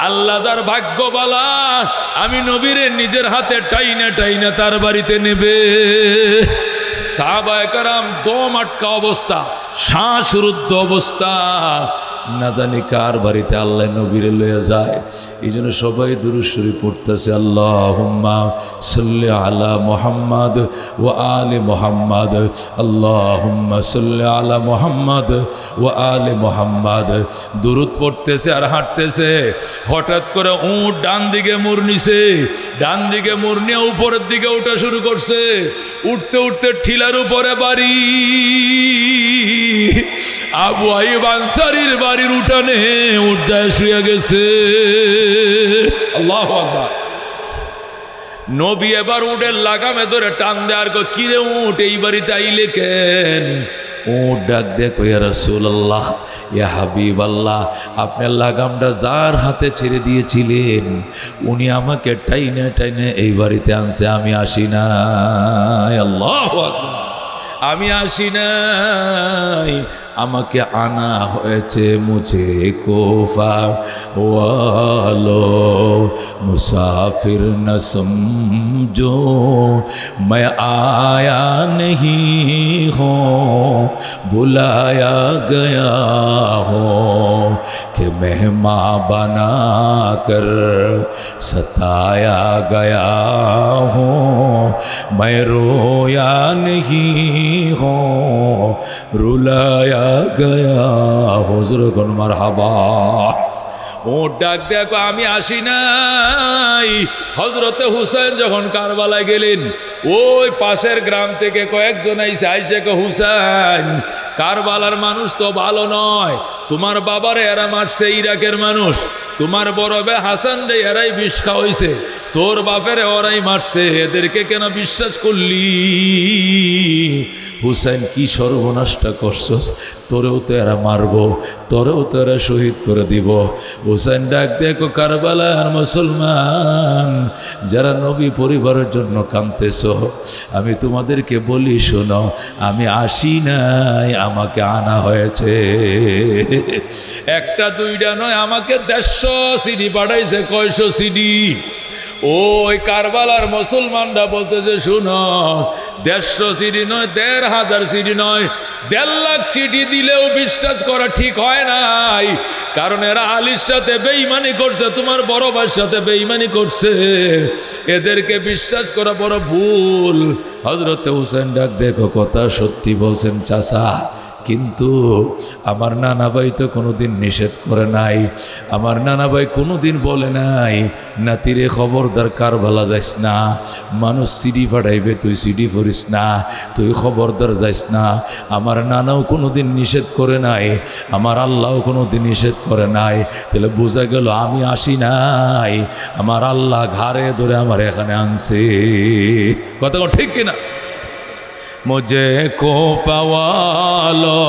A: আল্লাহ যার ভাগ্যবালা, আমি নবীরে নিজের হাতে টাইনা তার বাড়িতে নেবে। সাহাবায়ে কেরাম দম আটকা অবস্থা, শ্বাসরুদ্ধ অবস্থা, না জানি কার বাড়িতে আল্লাহ নবীরে লয়ে যায়। এই জন্য সবাই দুরূদ শরীফ পড়তেছে, আল্লাহুম্মা সাল্লি আলা মুহাম্মাদ ওয়া আলি মুহাম্মাদ, আল্লাহুম্মা সাল্লি আলা মুহাম্মাদ ওয়া আলি মুহাম্মাদ। দুরূদ পড়তেছে আর হাঁটতেছে। হঠাৎ করে উট ডান দিকে মোড় নিছে, ডান দিকে মোড় নিয়ে উপরের দিকে ওঠা শুরু করছে। উঠতে উঠতে ঠিলার উপরে বাড়ি। আবু আইয়ুব আনসারীর বাড়ির উঠানে উঠ যায় শুয়ে গেছে। আল্লাহু আকবার। নবী এবার উটের লাগামে ধরে টান দেয়, আর কিরে উঠ এই বাড়িতে আইলে কেন? উট ডাক দেখো, ইয়া রাসূলুল্লাহ, ইয়া হাবিবাল্লাহ, আপনার লাগামটা যার হাতে ছেড়ে দিয়েছিলেন উনি আমাকে টাইনে এই বাড়িতে আনছে, আমি আসি নাই। আল্লাহু আকবার। আমি আসি নাই, আমাকে আনা হয়েছে মুঝে কোফা ওয়ালো মুসাফির ন সমঝো मैं आया नहीं हूँ बुलाया गया हूँ कि मेहमान बना कर सताया गया हूँ मैं रोया नहीं हूँ रुलाया गया हुजूर गुन मरहबा ও ডাক দেখো আমি আসি নাই। হযরতে হুসাইন যখন কারবালায় গেলেন ওই পাশের গ্রাম থেকে কয়েকজন আইসে আইসে কো হুসাইন কারবালার মানুষ তো ভালো নয়, তোমার বাবারে এরা মারছে ইরাকের মানুষ, তোমার বড় ভাই হাসান রে এরাই বিষ খাওয়াইছে, তোর বাপেরে ওরাই মারছে, এদেরকে কেন বিশ্বাস করলি? হুসাইন কি সর্বনাশটা করছস, তোরেও তো এরা মারবো, তোরেও তো এরা শহীদ করে দিব। হুসাইন ডাক দেখো কারবালার মুসলমান যারা নবী পরিবারের জন্য কাঁদতেছ, আমি তোমাদেরকে বলি শোনো, আমি আসি নাই, আমাকে আনা হয়েছে। একটা দুইটা নয়, আমাকে 150 সিডি পাঠাইছে, 100 সিডি। ওই কারবালার মুসলমানরা বলতেছে শুনো, 150 সিডি নয়, 1500 সিডি নয়, 1.5 লাখ চিঠি দিলেও বিশ্বাস করা ঠিক হয় নাই, কারণ এরা আলীর সাথে বেঈমানি করছে, তোমার বড় ভাইয়ের সাথে বেঈমানি করছে, এদেরকে বিশ্বাস করা বড় ভুল। হযরতে হুসাইন ডাক দেখো কথা সত্যি বলছেন চাচা, কিন্তু আমার নানা ভাই তো কোনোদিন নিষেধ করে নাই, আমার নানা ভাই কোনোদিন বলে নাই নাতিরে খবরদার কারবালা যাইস না, মানুষ সিডি পাঠাইবে তুই সিডি পড়িস না, তুই খবরদার যাইস না। আমার নানাও কোনোদিন নিষেধ করে নাই, আমার আল্লাহও কোনোদিন নিষেধ করে নাই। তাহলে বোঝা গেল আমি আসি নাই, আমার আল্লাহ ঘাড়ে ধরে আমার এখানে আনছে। কথা ঠিক কিনা? मुझे कोफा वालो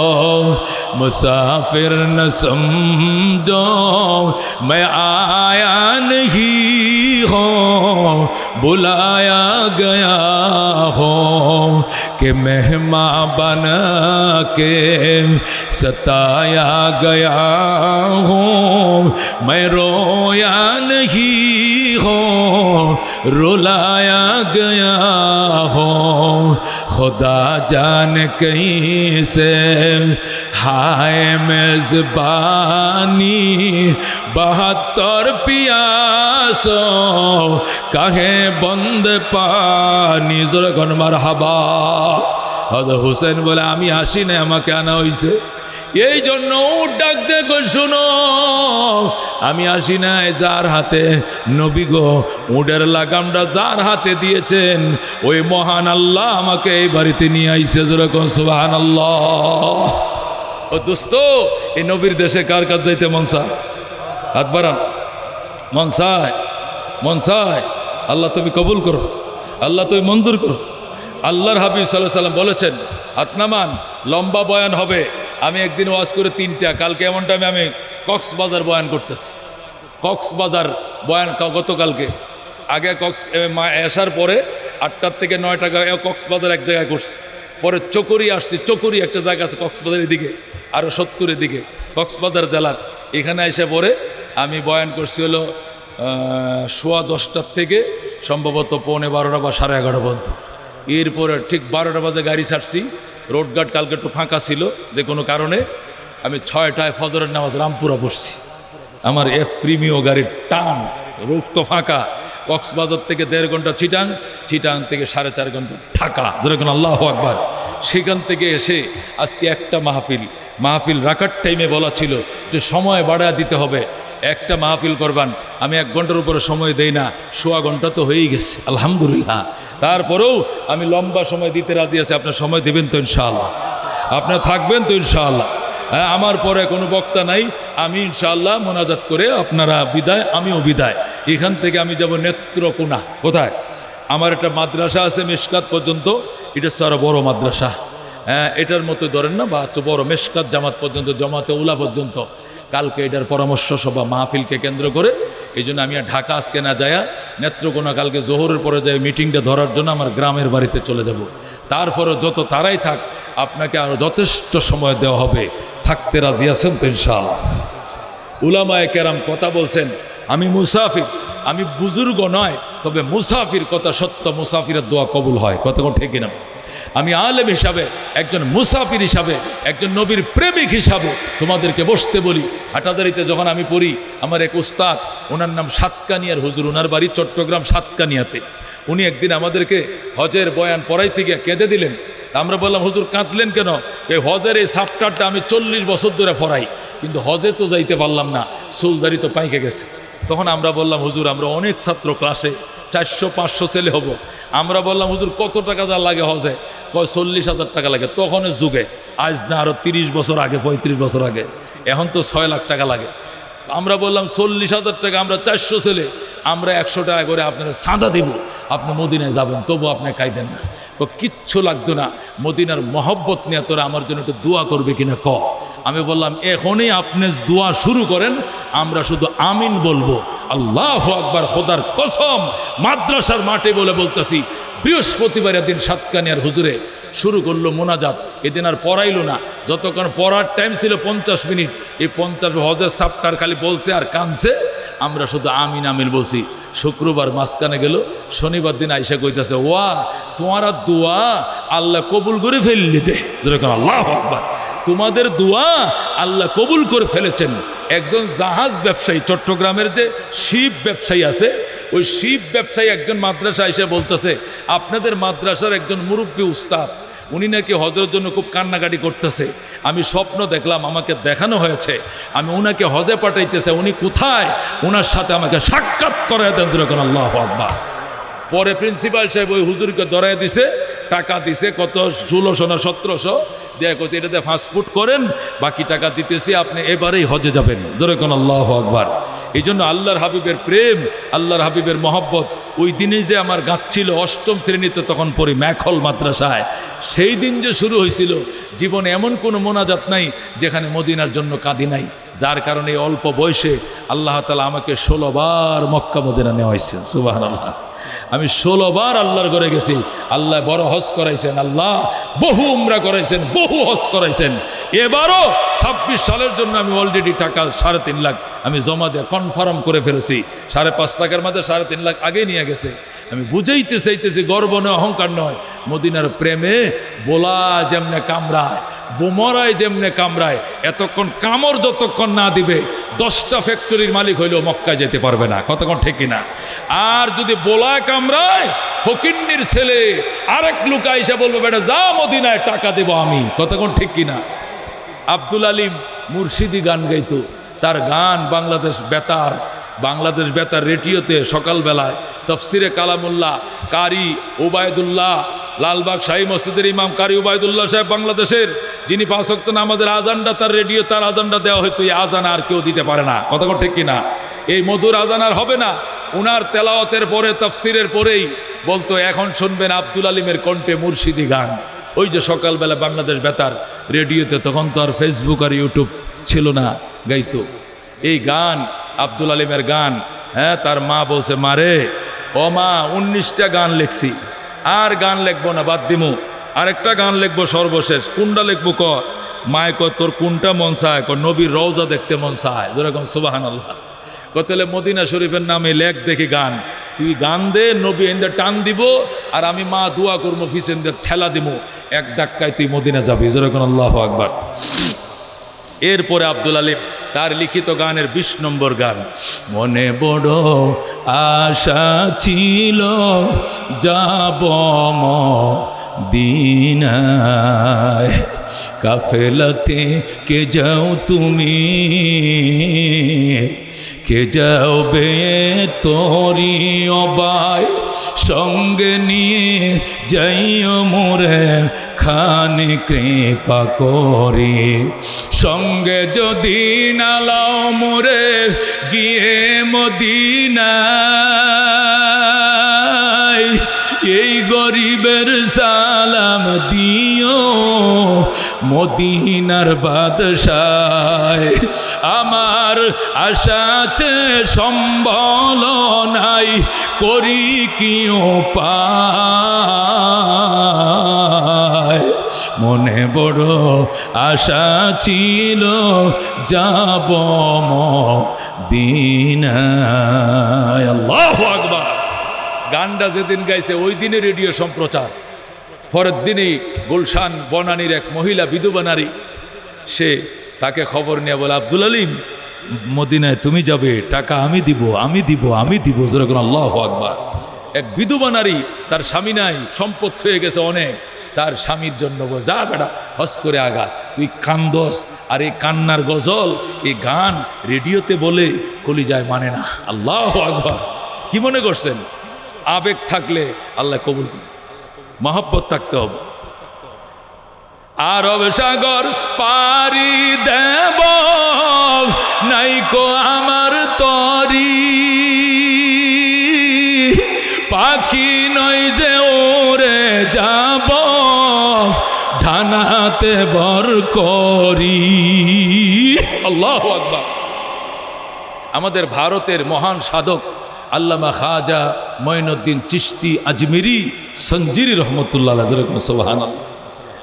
A: मुसाफिर न समझो मैं आया नहीं हूँ बुलाया गया हूँ कि मेहमान बना के सताया गया हूँ मैं रोया नहीं हूँ रुलाया गया हूँ खुदा जान कहीं से हाय मेजबानी 72 पियासो कहे बंद पानी जोरे गन मारहाबा। হুসেন বলে আমি আসি না, আমাকে আনা হয়েছে। এই জন্য ডাক দেখো শুনো, আমি আসি নাই, যার হাতে নবী গো উডের লাগামটা যার হাতে দিয়েছেন ওই মহান আল্লাহ আমাকে এই বাড়িতে নিয়ে আইছে। যেরকম সুবহানাল্লাহ। ও দোস্ত, এই নবীর দেশে কার কাজ যাইতে মন চায়? হাত বাড়ান। মন চায়? মন চায়? আল্লাহ তুমি কবুল করো, আল্লাহ তুমি মঞ্জুর করো। আল্লাহর হাবিব সাল্লাল্লাহু আলাইহি ওয়াসাল্লাম বলেছেন হাত নামান, লম্বা বয়ান হবে। আমি একদিন ওয়াজ করে 3টা, কালকে এমন টাইমে আমি কক্সবাজার বয়ান করতেছি। কক্সবাজার বয়ান গতকালকে, আগে আসার পরে 8টার থেকে 9টা কক্সবাজার এক জায়গায় করছি, পরে চকরি আসছি, চকরি একটা জায়গা আছে কক্সবাজারের দিকে, আরও 70-এর দিকে কক্সবাজার জেলার, এখানে এসে পরে আমি বয়ান করছি হলো 10:15 থেকে সম্ভবত 11:15 বা 11:30 পর্যন্ত। এরপরে ঠিক 12টা বাজে গাড়ি ছাড়ছি, রোডঘাট কালকে একটু ফাঁকা ছিল যে কোনো কারণে, আমি 6টায় ফজরের নামাজ রামপুরা পড়ছি। আমার প্রিমিও গাড়ির টান, রোড তো ফাঁকা, কক্সবাজার থেকে 1.5 ঘন্টা চিটাং, চিটাং থেকে 4.5 ঘন্টা ঢাকা। যেরকম আল্লাহু আকবার। সেখান থেকে এসে আজকে একটা মাহফিল রাখার টাইমে বলা ছিল যে সময় বাড়া দিতে হবে, একটা মাহফিল করবান, আমি 1 ঘন্টার উপরে সময় দেই না, 1.25 ঘন্টা তো হয়েই গেছে আলহামদুলিল্লাহ। তারপরেও আমি লম্বা সময় দিতে রাজি আছি। আপনার সময় দেবেন তো ইনশাআল্লাহ? আপনার থাকবেন তো ইনশাআল্লাহ? হ্যাঁ, আমার পরে কোনো বক্তা নাই, আমি ইনশাআল্লাহ মোনাজাত করে আপনারা বিদায়, আমিও বিদায়। এখান থেকে আমি যাব নেত্রকোনা। কোথায়? আমার একটা মাদ্রাসা আছে মেশকাত পর্যন্ত, এটা সারা বড় মাদ্রাসা, হ্যাঁ এটার মতো ধরেন না, বা বড় মেশকাত জামাত পর্যন্ত, জামাতে উলা পর্যন্ত। কালকে এটার পরামর্শ সভা মাহফিলকে কেন্দ্র করে এই জন্য আমি আর ঢাকা আজকে না যায়া নেত্রকোনা কালকে জোহরের পরে যাই মিটিংটা ধরার জন্য আমার গ্রামের বাড়িতে চলে যাব। তারপরে যত তারাই থাক আপনাকে আরও যথেষ্ট সময় দেওয়া হবে, থাকতে রাজি আছেন তো ইনশাআল্লাহ? উলামায়ে কেরাম কথা বলছেন, আমি মুসাফির, আমি বুজুর্গ নয়, তবে মুসাফির কথা সত্য, মুসাফিরের দোয়া কবুল হয়। কথা কোন ঠিক না? আমি আলেম হিসাবে, একজন মুসাফির হিসাবে, একজন নবীর প্রেমিক হিসাবে তোমাদেরকে বসতে বলি। হাটাজারিতে যখন আমি পড়ি, আমার এক উস্তাদ, ওনার নাম সাতকানিয়ার হুজুর, ওনার বাড়ি চট্টগ্রাম সাতকানিয়াতে। উনি একদিন আমাদেরকে হজের বয়ান পড়াইতে গিয়ে কেঁদে দিলেন। আমরা বললাম, হুজুর কাঁদলেন কেন? এই হজের এই সাপটারটা আমি 40 বছর ধরে পড়াই, কিন্তু হজে তো যাইতে পারলাম না, চুলদারি তো পাইকে গেছে। তখন আমরা বললাম, হুজুর আমরা অনেক ছাত্র, ক্লাসে 400-500 ছেলে হব। আমরা বললাম, হুজুর কত টাকা যা লাগে হজে? কয় 40,000 টাকা লাগে। তখনের যুগে, আজ না আরও 30 বছর আগে, 35 বছর আগে, এখন তো 6 লাখ টাকা লাগে। আমরা বললাম 40,000 টাকা, আমরা 400 ছেলে, আমরা 100 টাকা করে আপনারা চাঁদা দিব, আপনি মদিনায় যাবেন, তবু আপনি কাইদেন না। কিচ্ছু লাগতো না, মদিনার মহব্বত নিয়ে তোরা আমার জন্য একটু দোয়া করবে কিনা ক। আমি বললাম, এখনই আপনি দোয়া শুরু করেন, আমরা শুধু আমিন বলবো। আল্লাহু আকবার, খোদার কসম মাদ্রাসার মাঠে বলে বলতেছি, বৃহস্পতিবারের দিন সাতকানিয়ার হুজুরে শুরু করলো মোনাজাত। এদিন আর পড়াইলো না, যতক্ষণ পড়ার টাইম ছিল 50 মিনিট, এই 50 হজের সাপটার খালি বলছে আর কানছে, আমরা শুধু আমিন আমিন বলছি। শুক্রবার মাঝখানে গেল, শনিবার দিন আইসা কইতাছে, ওয়া তোমার দোয়া আল্লাহ কবুল করে ফেললি দে। আল্লাহু আকবার, তোমাদের দোয়া আল্লাহ কবুল করে ফেলেছেন। একজন জাহাজ ব্যবসায়ী, চট্টগ্রামের যে শিপ ব্যবসায়ী আছে, ওই শিপ ব্যবসায়ী একজন মাদ্রাসা এসে বলতেছে, আপনাদের মাদ্রাসার একজন মুরব্বী উস্তাদ, উনি নাকি হজের জন্য খুব কান্নাকাটি করতেছে। আমি স্বপ্ন দেখলাম, আমাকে দেখানো হয়েছে, আমি উনাকে হজে পাঠাইতেছে, উনি কোথায়? উনার সাথে আমাকে সাক্ষাৎ করায় দেন। আল্লাহু আকবার। পরে প্রিন্সিপাল সাহেব ওই হুজুরকে ধরাই দিছে, টাকা দিছে কত 1600 না 1700 দেয়া, করছে এটাতে ফাস্টফুড করেন, বাকি টাকা দিতেছি, আপনি এবারেই হজে যাবেন। জোরে কোন আল্লাহু আকবার। এই জন্য আল্লাহর হাবিবের প্রেম, আল্লাহর হাবিবের মহব্বত, ওই দিনে যে আমার গাচ্ছিল 8ম শ্রেণীতে তখন পড়ি ম্যাখল মাদ্রাসায়, সেই দিন যে শুরু হয়েছিল, জীবনে এমন কোনো মোনাজাত নাই যেখানে মদিনার জন্য কাঁদি নাই। যার কারণে অল্প বয়সে আল্লাহ তাআলা আমাকে 16 বার মক্কা মদিনা নেওয়া হয়েছে। সুবহানাল্লাহ। আমি 16 বার আল্লাহর ঘরে গেছি। আল্লাহ বড় হজ করাইছেন, আল্লাহ বহু উমরা করাইছেন, বহু হজ করাইছেন। এবারও 26 সালের জন্য আমি অলরেডি টাকা 3.5 লাখ আমি জমা দিয়ে কনফার্ম করে ফেলেছি। 5.5 লাখের মধ্যে 3.5 লাখ আগে নিয়ে গেছে। আমি বুঝাইতে চাইতেছি, গর্ব নয়, অহংকার নয়, মদিনার প্রেমে বোলা যেমনে কামড়ায়, বোমরায় যেমনে কামড়ায়, এতক্ষণ কামড় যতক্ষণ না দিবে 10টা ফ্যাক্টরির মালিক হইলেও মক্কায় যেতে পারবে না। কতক্ষণ ঠিক কিনা? আর যদি বোলায় কামড়ায়, ফকিন্নির ছেলে আরেক লোক আইসা বলবে, বেটা যা মদিনায় টাকা দেব আমি। কতক্ষণ ঠিক কিনা? আব্দুল আলিম মুর্শিদি গান গাইতো, তার গান বাংলাদেশ বেতার রেডিওতে সকালবেলায় তফসিরে কালামুল্লাহ কারি ওবায়দুল্লাহ, লালবাগ শাহী মসজিদের ইমাম কারি ওবায়দুল্লাহ সাহেব বাংলাদেশের, যিনি 5 ওয়াক্ত নামাজের আজানটা তার রেডিও, তার আজানটা দেওয়া হয়তো, এই আজান আর কেউ দিতে পারে না। কতক্ষণ ঠিক কিনা? এই মধুর আজান আর হবে না। উনার তেলাওয়াতের পরে, তফসিরের পরেই বলতো, এখন শুনবেন আব্দুল আলিমের কণ্ঠে মুর্শিদি গান। ওই যে সকালবেলা বাংলাদেশ বেতার রেডিওতে, তখন তো আর ফেসবুক আর ইউটিউব ছিল না, গাইতো এই গান, আব্দুল আলিমের গান। হ্যাঁ, তার মা বলছে, মারে ও মা 19টা গান লিখছি, আর গান লিখবো না, বাদ দিমু, আরেকটা গান লিখবো সর্বশেষ। কোনটা লিখবো ক? মায় কয়, তোর কোনটা মন চায়? নবীর রওজা দেখতে মন চায়। যেরকম সুবহানাল্লাহ। কতলে মদিনা শরীফের নামে লেখ দেখি গান, তুই গান দে, নবী এন্দে টান দিব, আর আমি মা দোয়া করবো, ফিসেন দিয়ে ঠেলা দিব, এক ধাক্কায় তুই মদিনা যাবি। যেরকম আল্লাহু আকবার। এরপরে আব্দুল আলিম তার লিখিত গানের 20 নম্বর গান, মনে বড় আশা ছিল যাব মদিনায়, কাফেলাতে কে যাও তুমি, কে যাও বে তোরি অবায়, সঙ্গে নিয়ে যাইও মোরে খানে কৃপা করি, সঙ্গে যদি নালাও মোরে গিয়ে মদিনায়, এই গরিবের সালাম দিও মদিনার বাদশাহ আমার আশা আছে সম্বল নাই করি কি উপায় মনে বড় আশা ছিল যাব মদিনায় আল্লাহু আকবার গানটা যেদিন গাইছে ওই দিনে রেডিও সম্প্রচার পরের দিনেই গুলশান বনানীর এক মহিলা বিধবা নারী সে তাকে খবর নিয়ে বলে আব্দুল আলিম মদিনায় তুমি যাবে টাকা আমি দিব আমি দিব আমি দিব যেরকম আল্লাহু আকবার এক বিধবা নারী তার স্বামী নাই সম্পদ হয়ে গেছে অনেক তার স্বামীর জন্য যা বেটা হস করে আগা তুই কান্দস আর এই কান্নার গজল এই গান রেডিওতে বলে কলিজায় মানে না আল্লাহু আকবার কি মনে করছেন আবেগ থাকলে আল্লাহ কবুল করে মহব্বত থাকতে হবে আরব সাগর পারি দেব নাইকো আমার তরি পাখি নয় যে ওরে যাব ঢানাতে বর করি আল্লাহু আকবার আমাদের ভারতের মহান সাধক আল্লামা খাজা মঈনুদ্দিন চিশতি আজমিরি সঞ্জিরি রহমতুল্লাহ সুবহানাল্লাহ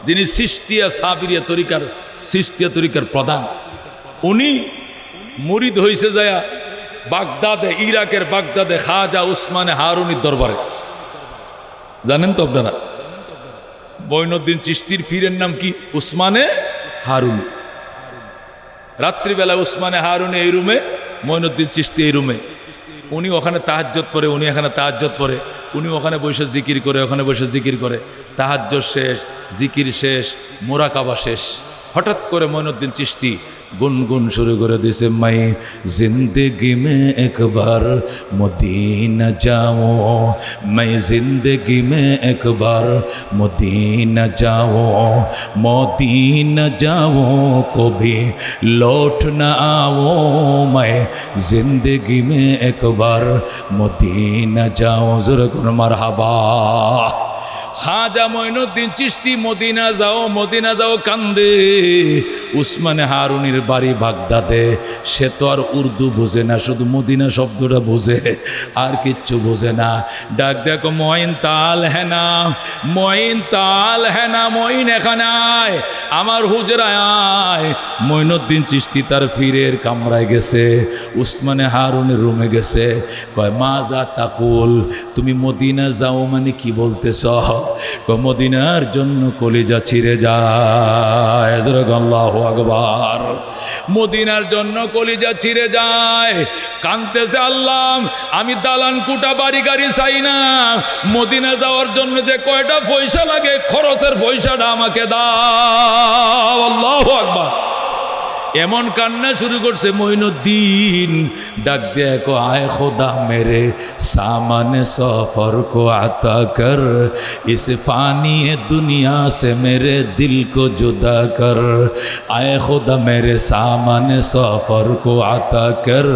A: যিনি চিশতিয়া সাবিরিয়া তরিকার প্রধান উনি মুরিদ হয়েছে যায় বাগদাদে ইরাকের বাগদাদে খাজা উসমানে হারুনির দরবারে জানেন তো আপনারা মঈনুদ্দিন চিশতির পীরের নাম কি উসমানে হারুনি রাত্রিবেলা উসমানে হারুনি এই রুমে মঈনুদ্দিন চিশতি এই রুমে উনি ওখানে তাহাজ্জুদ পড়ে উনি এখানে তাহাজ্জুদ পড়ে উনি ওখানে বসে জিকির করে ওখানে বসে জিকির করে তাহাজ্জুদ শেষ জিকির শেষ মুরাকাবা শেষ হঠাৎ করে মঈনুদ্দিন চিশতি গুনগুন শুরু করে দিছে মাই জিন্দগি মে একবার মদিনা যাও মাই জিন্দগি মে একবার মদিনা যাও মদিনা যাও কবি লौट না आओ मैं जिंदगी में एक बार मदीना जाओ ज़रा कुन मरहबा খাজা মঈনুদ্দিন চিশতি মদিনা যাও কান্দে উসমানে হারুনির বাড়ি বাগদাদে সে তো আর উর্দু বোঝে না শুধু মদিনা শব্দটা বোঝে আর কিচ্ছু বোঝে না ডাক দেখো মঈন তাল হ্যানা মঈন এখানে আয় আমার হুজরায় আয় মঈনুদ্দিন চিশতি তার ফিরের কামরায় গেছে উসমানে হারুনের রুমে গেছে কয় মাজা তাকুল তুমি মদিনা যাও মানে কি বলতেছ মদিনার জন্য কলিজা ছিঁড়ে যায় আল্লাহু আকবার মদিনার জন্য কলিজা ছিঁড়ে যায় কাঁদতেছে আল্লাহ আমি দালান কুটা বাড়ি গাড়ি চাই না মদিনা যাওয়ার জন্য যে কয়টা পয়সা লাগে খরচের পয়সাটা আমাকে দাও আল্লাহু আকবার এমন কান্না শুরু করছে মঈনুদ্দিন ডাক দেখো আয় খোদা মেরে সামানে সফর কো আতা কর ইস ফানি দুনিয়া সে মেরে দিল কো জুদা কর আয় খোদা মেরে সামানে সফর কো আতা কর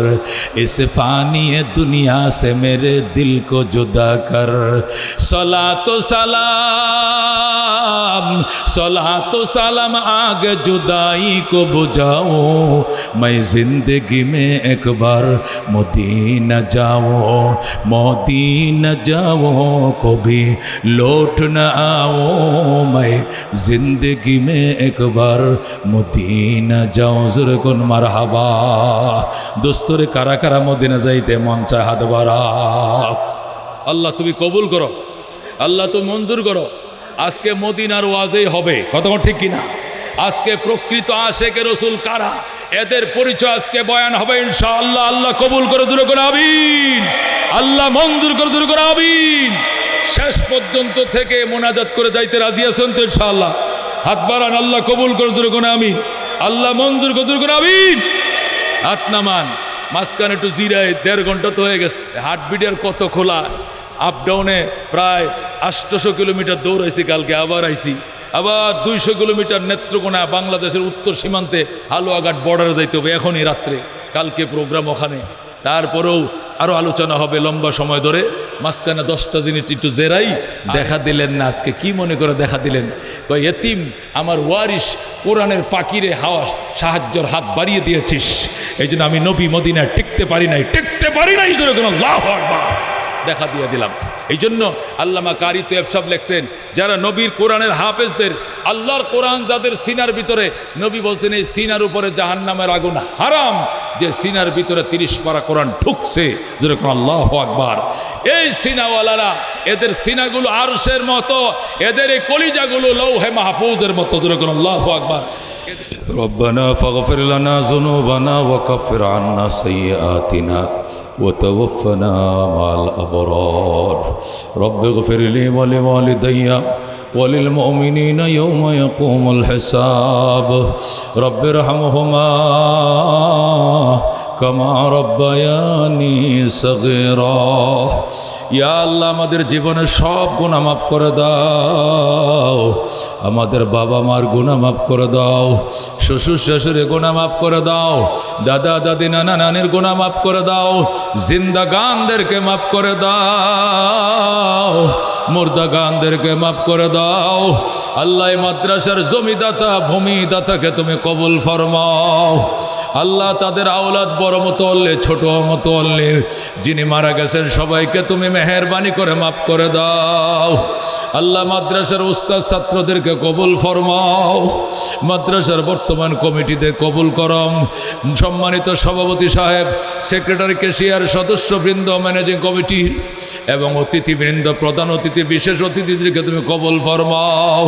A: ইস ফানি দুনিয়া সে মেরে দিল কো জুদা কর সলাতো সালাম আগে জুদাই কো বুঝাও मैं जिंदगी में एक बार मदीना जाओ कभी लौट न आओ मैं जिंदगी में एक बार मदीना जाओ ज़रा कुन मरहबा दोस्तोरे कारा कारा मदीना जाइते मन चाय हाथ बारा अल्लाह তুমি কবুল করো আল্লাহ তুমি মঞ্জুর করো আজকে মদিনার ওয়াজই হবে কথা ঠিক কিনা আজকে প্রকৃত আশেকে রসুল কারা এদের পরিচয় আজকে বয়ান হবে ইনশাআল্লাহ আল্লাহ কবুল করে দূর করে আমিন আল্লাহ মঞ্জুর করে দূর করে আমিন শেষ পর্যন্ত থেকে মোনাজাত করে যাইতে রাজি আছেন তো ইনশাআল্লাহ হাত বাড়ান আল্লাহ কবুল করে দূর করে আমিন আল্লাহ মঞ্জুর করে দূর করে আমিন হাত নামান মাঝখানে একটু জিরায় 1.5 ঘন্টা তো হয়ে গেছে হার্টবিটের কত খোলা আপ ডাউনে প্রায় 800 কিলোমিটার দৌড়াইছি কালকে আবার আইছি আবার 200 কিলোমিটার নেত্রকোনা বাংলাদেশের উত্তর সীমান্তে হালুয়াঘাট বর্ডারে যাইতে হবে এখনই রাত্রে কালকে প্রোগ্রাম ওখানে তারপরেও আরও আলোচনা হবে লম্বা সময় ধরে। মাঝখানে 10টা জিনিস একটু জেরাই, দেখা দিলেন না আজকে, কি মনে করে দেখা দিলেন? কয় এতিম আমার ওয়ারিস, কোরআনের পাকিরে হাওয়া সাহায্যের হাত বাড়িয়ে দিয়েছিস, এই জন্য আমি নবী মদিনায় টিকতে পারি নাই, জোরে বলুন আল্লাহু আকবার, দেখা দিয়ে দিলাম। এই জন্য আল্লামা কারি তোয়েব সাহেব লেখছেন, যারা নবীর কোরআনের হাফেজদের, আল্লাহর কোরআন যাদের সিনার ভিতরে, নবী বলছেন এই সিনার উপরে জাহান্নামের আগুন হারাম, যে সিনার ভিতরে 30 পারা কোরআন ঢুকছে, যেরকম আল্লাহু আকবার। এই সিনাওয়ালারা, এদের সিনাগুলো আরশের মতো, এদের এই কলিজাগুলো লৌহে মাহফুজের মতো, যেরকম আল্লাহু আকবার। রব্বানা ফাগফির লানা যুনুবানা ওয়া কাফির আন্না সাইয়্যাতিনা وتوفنا مع الأبرار رب اغفر لي ولوالدي وللمؤمنين يوم يقوم الحساب رب ارحمهما كما ربياني صغيرا ইয়া আল্লাহ, আমাদের জীবনের সব গুনাহ মাফ করে দাও, আমাদের বাবা মার গুনাহ মাফ করে দাও, শ্বশুর শাশুড়ির গুনাহ মাফ করে দাও, দাদা দাদি নানা নানির গুনাহ মাফ করে দাও, জিন্দাগানদেরকে মাফ করে দাও, মুর্দাগানদেরকে মাফ করে দাও। আল্লাহ মাদ্রাসার জমিদাতা ভূমিদাতাকে তুমি কবুল ফরমাও। আল্লাহ তাদের আওলাদ বড় মতোয়াল্লি ছোট মতোয়াল্লি যিনি মারা গেছেন সবাইকে তুমি মেহেরবানি করে মাফ করে দাও। আল্লাহ মাদ্রাসার উস্তাদ ছাত্রদেরকে কবুল ফরমাও, মাদ্রাসার বর্তমান কমিটিদের কবুল করম, সম্মানিত সভাপতি সাহেব, সেক্রেটারি, ক্যাশিয়ার, সদস্যবৃন্দ, ম্যানেজিং কমিটি এবং অতিথিবৃন্দ, প্রধান অতিথি, বিশেষ অতিথিদেরকে তুমি কবুল ফরমাও।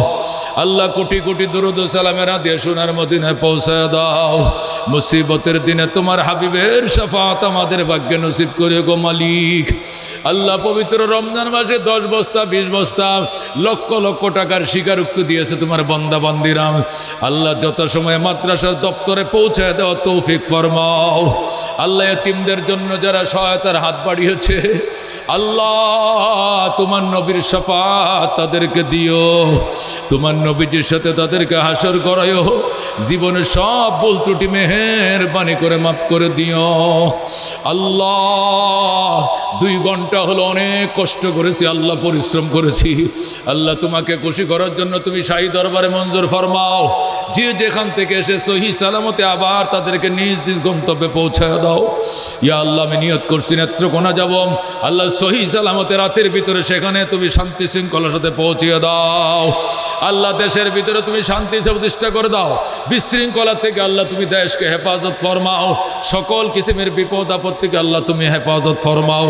A: আল্লাহ কোটি কোটি দরুদ ও সালামের হাদিয়া সোনার মদিনায় পৌঁছায় দাও। মুসিবতের দিনে তোমার হাবিবের শাফাত আমাদের ভাগ্যে নসিব করে গো মালিক। আল্লাহ পবিত্র রমজান মাসে 10 বস্তা 20 বস্তা লক্ষ লক্ষ টাকার স্বীকারোক্তি দিয়েছে তোমার বান্দা বান্দিরা। আল্লাহ যত সময় মাদ্রাসার দপ্তরে পৌঁছায় দেওয়া তৌফিক ফরমাও। আল্লাহ এতিমদের জন্য যারা সহায়তার হাত বাড়িয়েছে, আল্লাহ তোমার নবীর শাফাত তাদেরকে দিও, তোমার নবীজির সাথে তাদেরকে হাসর করায়ও, জীবনের সব ভুল ত্রুটি মেহেরবানি করে মাফ করে দিও। আল্লাহ 2 ঘন্টা হলো অনেক কষ্ট করেছি, আল্লাহ পরিশ্রম করেছি, আল্লাহ তোমাকে খুশি করার জন্য তুমি শাহী দরবারে মঞ্জুর ফরমাও। যে যেখান থেকে এসে সহি সালামতে আবার তাদেরকে নিজ নিজ গন্তব্যে পৌঁছায় দাও। ইয়া আল্লাহ, আমি নিয়ত করছি নেত্রকোনা যাব, আল্লাহ সহি সালামতে রাতের ভিতরে সেখানে তুমি শান্তি শৃঙ্খলার সাথে পৌঁছিয়ে দাও। আল্লাহ দেশের ভিতরে তুমি শান্তি প্রতিষ্ঠা করে দাও, বিশৃঙ্খলা থেকে আল্লাহ তুমি দেশকে হেফাজত ফরমাও, সকল কিসিমের বিপদ আপদ থেকে আল্লাহ তুমি হেফাজত ফরমাও।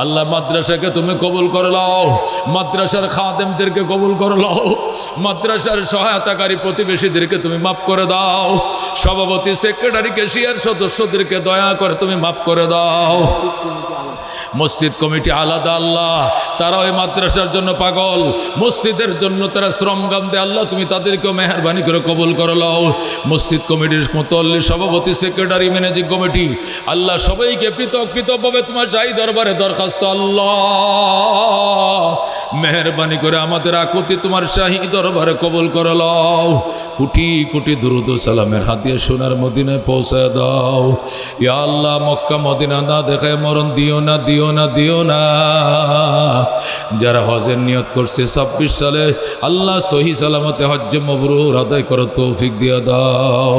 A: আল্লাহ মাদ্রাসাকে তুমি কবুল করে নাও, মাদ্রাসার খাদেমদেরকে কবুল করে নাও, মাদ্রাসার সহায়তাকারী প্রতিবেশীদেরকে তুমি মাফ করে দাও, সভাপতি, সেক্রেটারি, ক্যাশিয়ার সদস্যদেরকে দয়া করে তুমি মাফ করে দাও। মসজিদ কমিটি আলাদা, আল্লাহ তারা ওই মাদ্রাসার জন্য পাগল, মসজিদের জন্য তারা শ্রমগান দেয়, আল্লাহ তুমি তাদেরকেও মেহেরবানি করে কবুল করে নাও। মসজিদ কমিটির মুতল্লি, সভাপতি, সেক্রেটারি, ম্যানেজিং কমিটি, আল্লাহ সবাইকে পৃথক পৃথকভাবে তোমার শাহী দরবারে দরখাস্ত, আল্লাহ মেহেরবানি করে আমাদের আকুতি তোমার শাহী দরবারে কবুল করে নাও। কোটি কোটি দুরুদ ও সালামের হাদিয়া সোনার মদিনায় পৌঁছায় দাও। ইয়া আল্লাহ, মক্কা মদিনা না দেখায় মরণ দিও না, দিও না, দিও না। যারা হজের নিয়ত করছে 26 সালে, আল্লাহ সহি সালামতে হজ্জে মবরুর আদায় করো, তৌফিক দিয়ে দাও।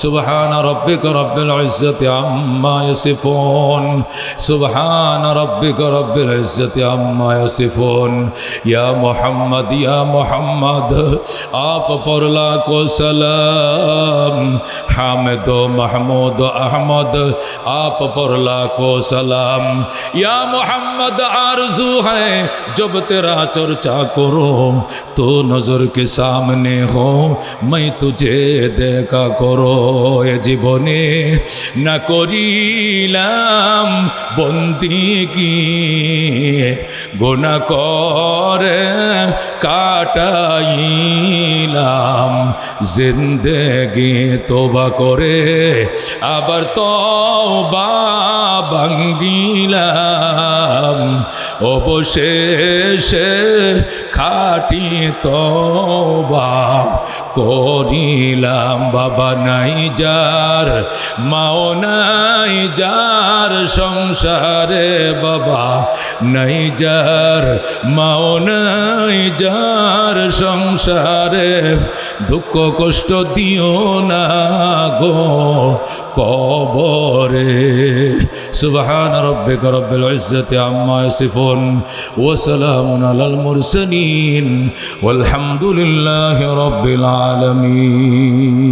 A: সুবহান রাব্বিকা রব্বিল ইজ্জাতি আম্মা ইয়াসিফুন, সুবহান রাব্বিকা রব্বিল ইজ্জাতি আম্মা ইয়াসিফুন। ইয়া মুহাম্মদ, ইয়া মুহাম্মদ आप पर लाखों सलाम, हामिद महमूद अहमद आप पर लाखों सलाम। या मोहम्मद आरज़ू है जब तेरा चर्चा करूं, तो नजर के सामने हो मैं तुझे देखा करो। ए जीवने न करिलाम बंदगी, गुनाह करे কাটাইলাম জিন্দেগি, তোবা করে আবার তওবা ভাঙ্গিলাম। অবশেষে খাটি তওবা করিলাম। বাবা নাই যার, মাও নাই যার সংসারে, বাবা নাই যার, মাও নাই যার সংসারে, দুঃখ কষ্ট দিও না গো কবরে। সুবহান রাব্বিকা রব্বিল ইজ্জাতি আম্মা ইয়াসিফুন ওয়া সালামুন আলাল মুরসালিন ওয়ালহামদুলিল্লাহি রাব্বিল আলামিন।